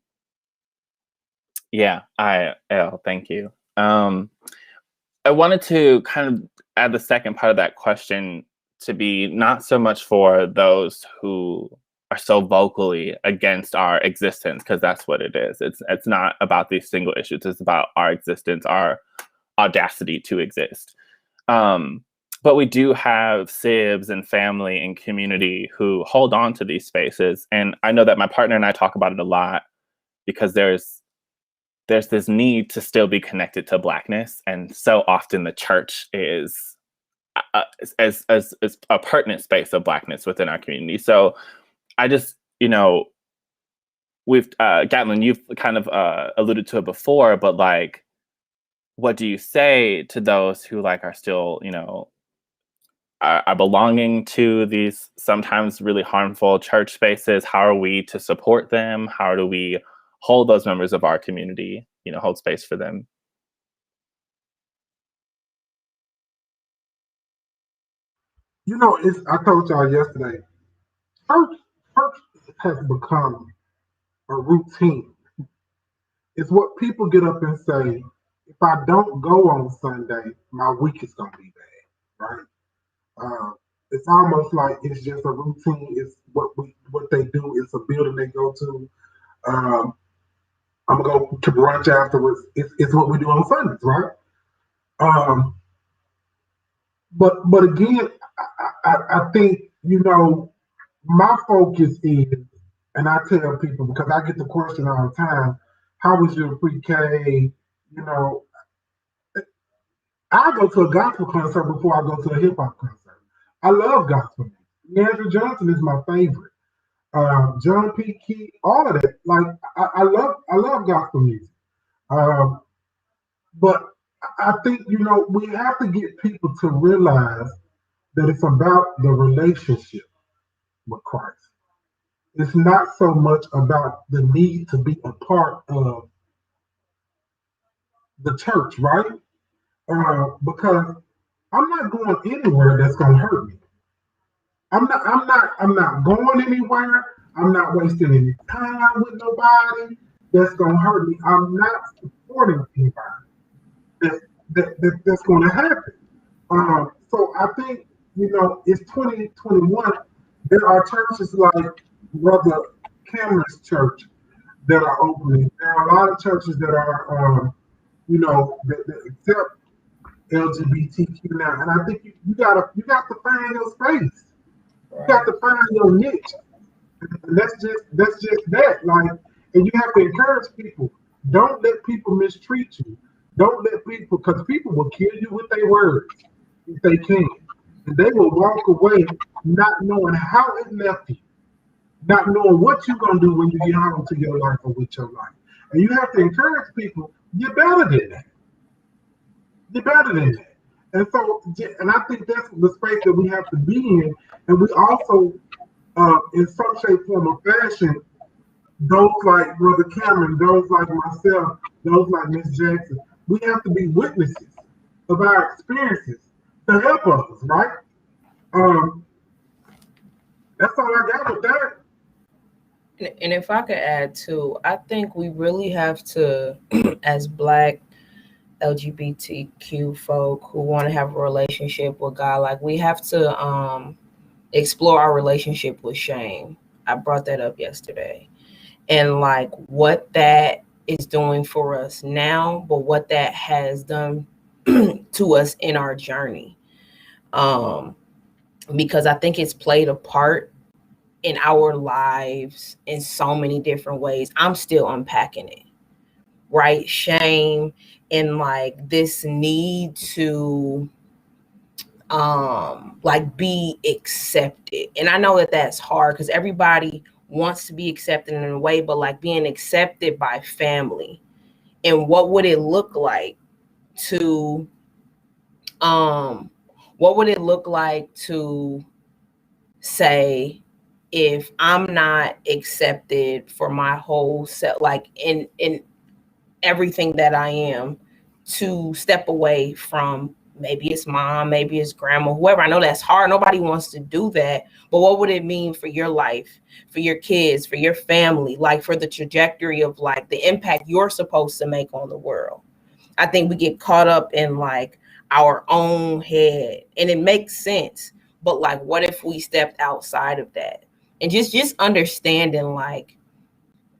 thank you. I wanted to kind of add the second part of that question to be not so much for those who are so vocally against our existence, because that's what it is. It's not about these single issues. It's about our existence, our audacity to exist. But we do have sibs and family and community who hold on to these spaces. And I know that my partner and I talk about it a lot because there's this need to still be connected to Blackness. And so often the church is as a pertinent space of Blackness within our community. So I just, we've, Gatlin, you've kind of alluded to it before, but like, what do you say to those who like are still, are belonging to these sometimes really harmful church spaces? How are we to support them? How do we hold those members of our community, hold space for them? I told y'all yesterday, church has become a routine. It's what people get up and say, if I don't go on Sunday, my week is going to be bad, right? It's almost like it's just a routine. It's what they do. It's a building they go to. I'm going to go to brunch afterwards. It's what we do on Sundays, right? But again, I think, my focus is, and I tell people, because I get the question all the time, how was your pre-K? I go to a gospel concert before I go to a hip hop concert. I love gospel music. Najiri Jackson is my favorite. John P. Key, all of that. Like I love gospel music. But I think we have to get people to realize that it's about the relationship with Christ. It's not so much about the need to be a part of the church, right? Because I'm not going anywhere that's gonna hurt me. I'm not going anywhere. I'm not wasting any time with nobody that's gonna hurt me. I'm not supporting anybody that's going to happen. So I think, it's 2021. There are churches like Brother Cameron's church that are opening. There are a lot of churches that are, that accept LGBTQ now, and I think you got to find your space. You got to find your niche. And that's just that. Like, and you have to encourage people. Don't let people mistreat you. Don't let people, because people will kill you with their words if they can. And they will walk away not knowing how it left you, not knowing what you're going to do when you get home to your life or with your life. And you have to encourage people, you're better than that. You're better than that. And so, and I think that's the space that we have to be in. And we also, in some shape, form, or fashion, those like Brother Cameron, those like myself, those like Miss Jackson, we have to be witnesses of our experiences to help others, right? That's all I got with that. And if I could add too, I think we really have to, as Black LGBTQ folk who want to have a relationship with God, like we have to explore our relationship with shame. I brought that up yesterday. And like what that is doing for us now, but what that has done to us in our journey. Because I think it's played a part in our lives in so many different ways. I'm still unpacking it, right? Shame and like this need to like be accepted. And I know that that's hard because everybody wants to be accepted in a way, but like being accepted by family. And what would it look like to say, if I'm not accepted for my whole self, like in everything that I am, to step away from maybe it's mom, maybe it's grandma, whoever. I know that's hard. Nobody wants to do that. But what would it mean for your life, for your kids, for your family, like for the trajectory of like the impact you're supposed to make on the world? I think we get caught up in like our own head, and it makes sense. But like, what if we stepped outside of that and just understanding like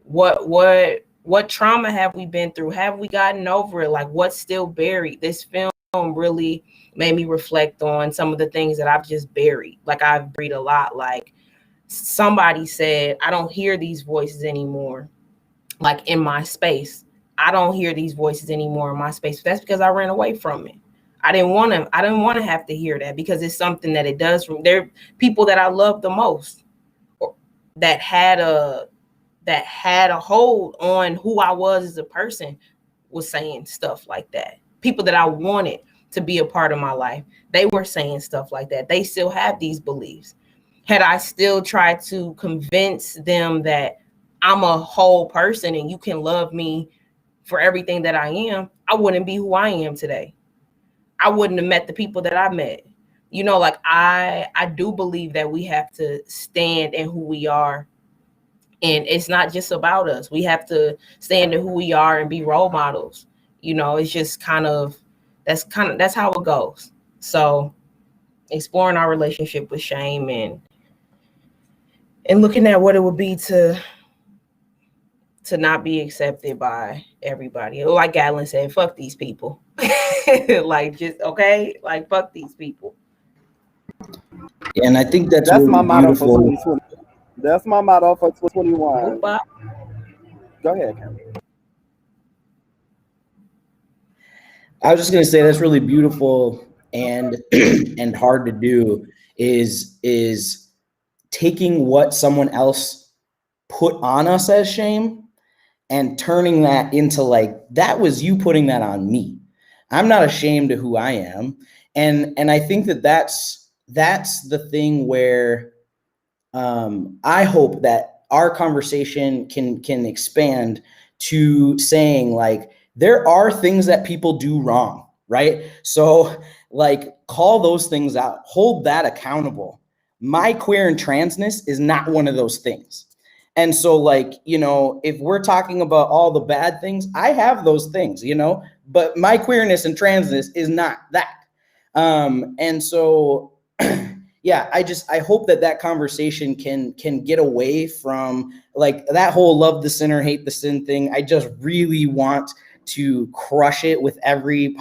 what trauma have we been through? Have we gotten over it? Like what's still buried? This film really made me reflect on some of the things that I've just buried. Like I've buried a lot. Like somebody said, I don't hear these voices anymore. Like in my space, I don't hear these voices anymore in my space. That's because I ran away from it. I didn't want to have to hear that because it's something that it does from there. People that I love the most that had a hold on who I was as a person was saying stuff like that. People that I wanted to be a part of my life, they were saying stuff like that. They still have these beliefs. Had I still tried to convince them that I'm a whole person and you can love me for everything that I am, I wouldn't be who I am today. I wouldn't have met the people that I met. You know, like I do believe that we have to stand in who we are. And it's not just about us. We have to stand in who we are and be role models. You know, it's just that's how it goes. So exploring our relationship with shame and looking at what it would be to not be accepted by everybody. Like Gatlin said, fuck these people. Like just okay, like fuck these people. And I think that's really my motto beautiful. for 2020. That's my motto for 2021. Go ahead, Cameron. I was just going to say that's really beautiful and and hard to do is taking what someone else put on us as shame and turning that into like, that was you putting that on me. I'm not ashamed of who I am. And I think that's the thing where I hope that our conversation can expand to saying like, there are things that people do wrong, right? So like, call those things out, hold that accountable. My queer and transness is not one of those things. And so, like, you know, if we're talking about all the bad things, I have those things, you know, but my queerness and transness is not that. And so, yeah, I hope that conversation can get away from like that whole love the sinner, hate the sin thing. I just really want to crush it with everything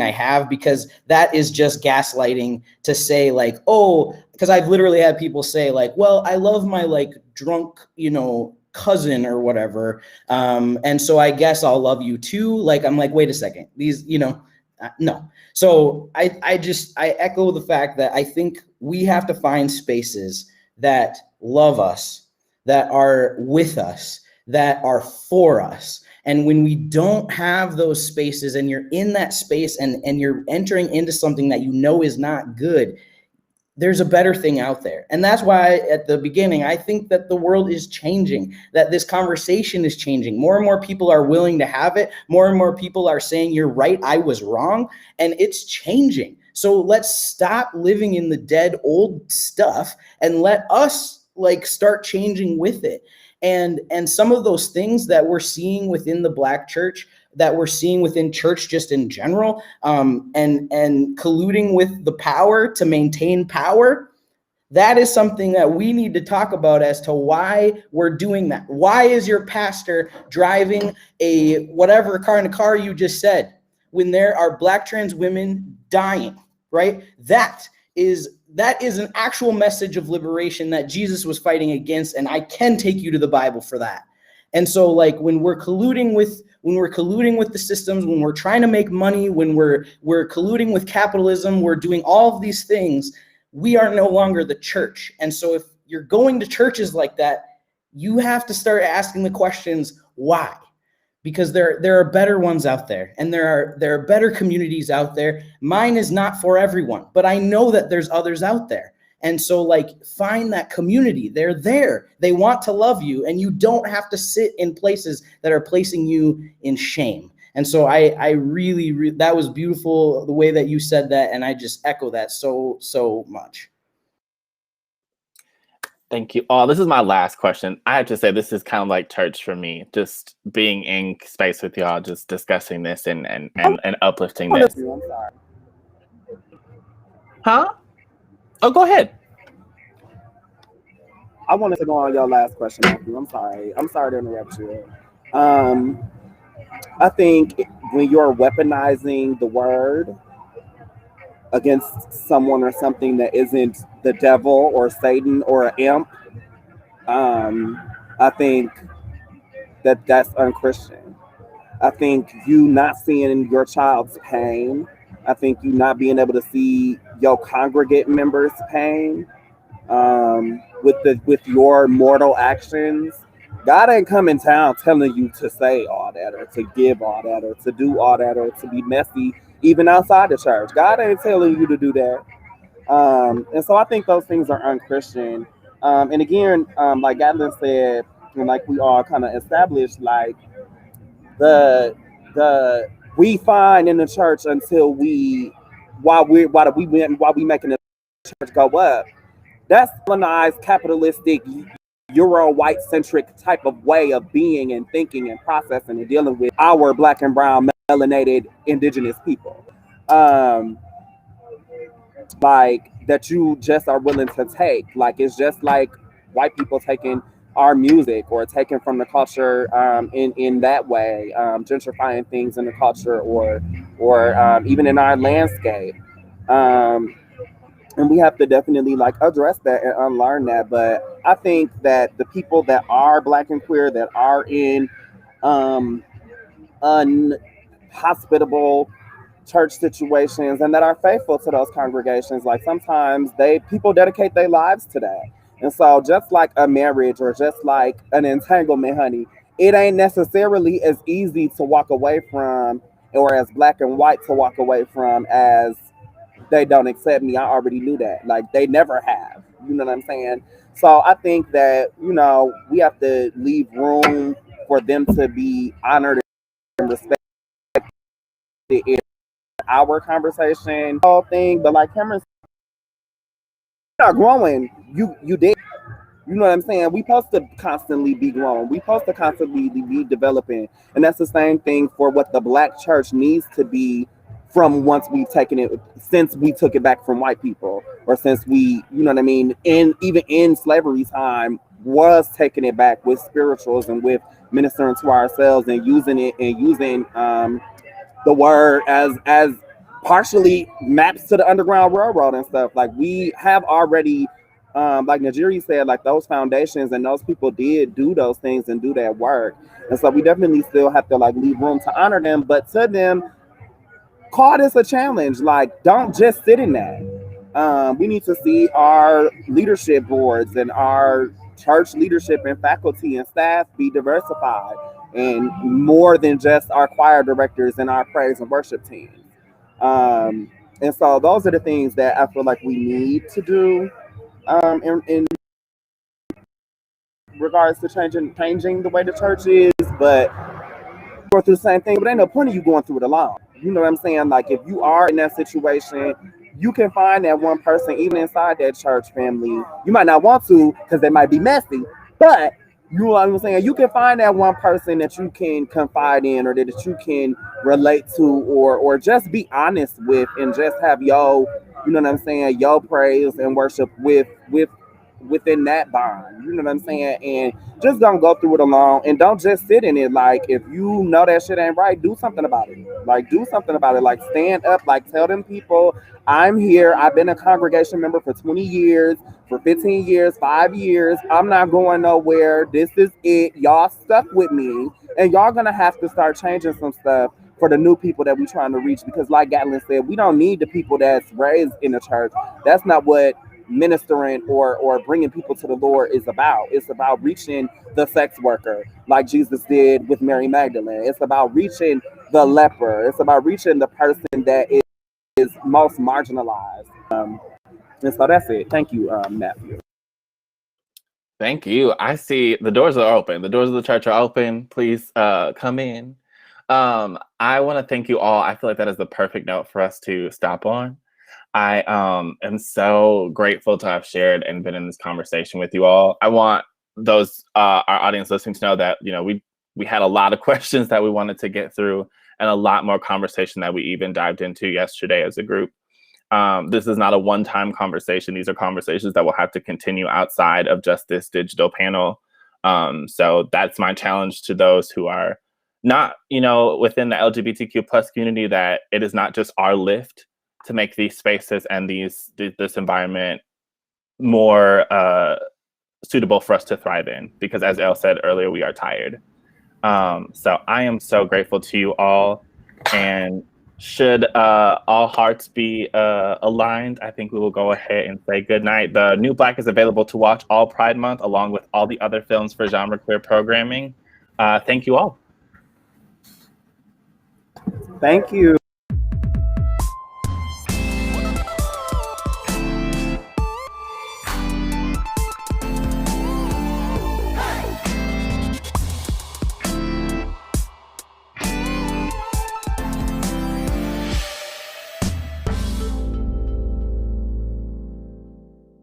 I have, because that is just gaslighting to say like, oh, because I've literally had people say like, well, I love my like drunk, you know, cousin or whatever. And so I guess I'll love you too. Like, I'm like, wait a second, these, you know, no. So I echo the fact that I think we have to find spaces that love us, that are with us, that are for us. And when we don't have those spaces and you're in that space and you're entering into something that you know is not good, there's a better thing out there. And that's why at the beginning, I think that the world is changing, that this conversation is changing. More and more people are willing to have it. More and more people are saying, you're right, I was wrong. And it's changing. So let's stop living in the dead old stuff and let us like start changing with it. And some of those things that we're seeing within the Black church, that we're seeing within church just in general, and colluding with the power to maintain power, that is something that we need to talk about as to why we're doing that. Why is your pastor driving a whatever kind of car you just said when there are Black trans women dying, right? That is an actual message of liberation that Jesus was fighting against, and I can take you to the Bible for that. And so like when we're colluding with the systems, when we're trying to make money, when we're colluding with capitalism, we're doing all of these things, we are no longer the church. And so if you're going to churches like that, you have to start asking the questions, why? Because there are better ones out there, and there are better communities out there. Mine is not for everyone, but I know that there's others out there. And so like find that community. They're there. They want to love you, and you don't have to sit in places that are placing you in shame. And so I really, that was beautiful the way that you said that, and I just echo that so much. Thank you all. This is my last question. I have to say this is kind of like church for me, just being in space with y'all, just discussing this and uplifting this. I'm sorry. Huh? Oh, go ahead. I wanted to go on your last question, Matthew. I'm sorry to interrupt you. I think when you're weaponizing the word against someone or something that isn't the devil or Satan or an imp, I think that's unchristian. I think you not seeing your child's pain. I think you not being able to see your congregate members' pain with your mortal actions. God ain't come in town telling you to say all that or to give all that or to do all that or to be messy even outside the church. God ain't telling you to do that. And so I think those things are unchristian. And again, like Gatlin said, and like we all kind of established, like the we find in the church until while we making the church go up. That's colonized, capitalistic, Euro white centric type of way of being and thinking and processing and dealing with our Black and brown melanated indigenous people. Like that you just are willing to take. Like it's just like white people taking our music or taking from the culture in that way, gentrifying things in the culture or even in our landscape. And we have to definitely like address that and unlearn that. But I think that the people that are Black and queer, that are in unhospitable church situations and that are faithful to those congregations, like sometimes people dedicate their lives to that. And so just like a marriage or just like an entanglement, honey, it ain't necessarily as easy to walk away from or as Black and white to walk away from as they don't accept me. I already knew that. Like they never have. You know what I'm saying? So I think that, we have to leave room for them to be honored and respected in our conversation, whole thing. But like Cameron, you're not growing. You did. You know what I'm saying? We supposed to constantly be growing. We supposed to constantly be developing. And that's the same thing for what the Black church needs to be from once we've taken it, since we took it back from white people, or since we, you know what I mean, even in slavery time, was taking it back with spirituals and with ministering to ourselves and using it and using the word as partially maps to the Underground Railroad and stuff. Like, we have already, like Najiri said, like, those foundations and those people did do those things and do that work. And so we definitely still have to, like, leave room to honor them, but to them, call this a challenge. Like, don't just sit in that. We need to see our leadership boards and our church leadership and faculty and staff be diversified, and more than just our choir directors and our praise and worship teams. And so those are the things that I feel like we need to do in regards to changing the way the church is. But go through the same thing, but ain't no point of you going through it alone. You know what I'm saying? Like, if you are in that situation, you can find that one person, even inside that church family. You might not want to because they might be messy, but you know what I'm saying? You can find that one person that you can confide in, or that you can relate to, or just be honest with, and just have yo, you know what I'm saying, yo praise and worship within that bond. You know what I'm saying? And just don't go through it alone, and don't just sit in it. Like, if you know that shit ain't right, do something about it. Like, do something about it. Like, stand up. Like, tell them people, I'm here. I've been a congregation member for 20 years, for 15 years, 5 years. I'm not going nowhere. This is it. Y'all stuck with me, and y'all gonna have to start changing some stuff for the new people that we're trying to reach. Because like Gatlin said, we don't need the people that's raised in the church. That's not what ministering or bringing people to the Lord is about. It's about reaching the sex worker, like Jesus did with Mary Magdalene. It's about reaching the leper. It's about reaching the person that is most marginalized. And so that's it. Thank you, Matthew. Thank you. I see the doors are open. The doors of the church are open. Please come in. I want to thank you all. I feel like that is the perfect note for us to stop on. I am so grateful to have shared and been in this conversation with you all. I want those our audience listening to know that, you know, we had a lot of questions that we wanted to get through, and a lot more conversation that we even dived into yesterday as a group. This is not a one-time conversation. These are conversations that will have to continue outside of just this digital panel. So that's my challenge to those who are not, you know, within the LGBTQ plus community, that it is not just our lift to make these spaces and this environment more suitable for us to thrive in. Because as Elle said earlier, we are tired. So I am so grateful to you all. And should all hearts be aligned, I think we will go ahead and say good night. The New Black is available to watch all Pride Month, along with all the other films for genre queer programming. Thank you all. Thank you.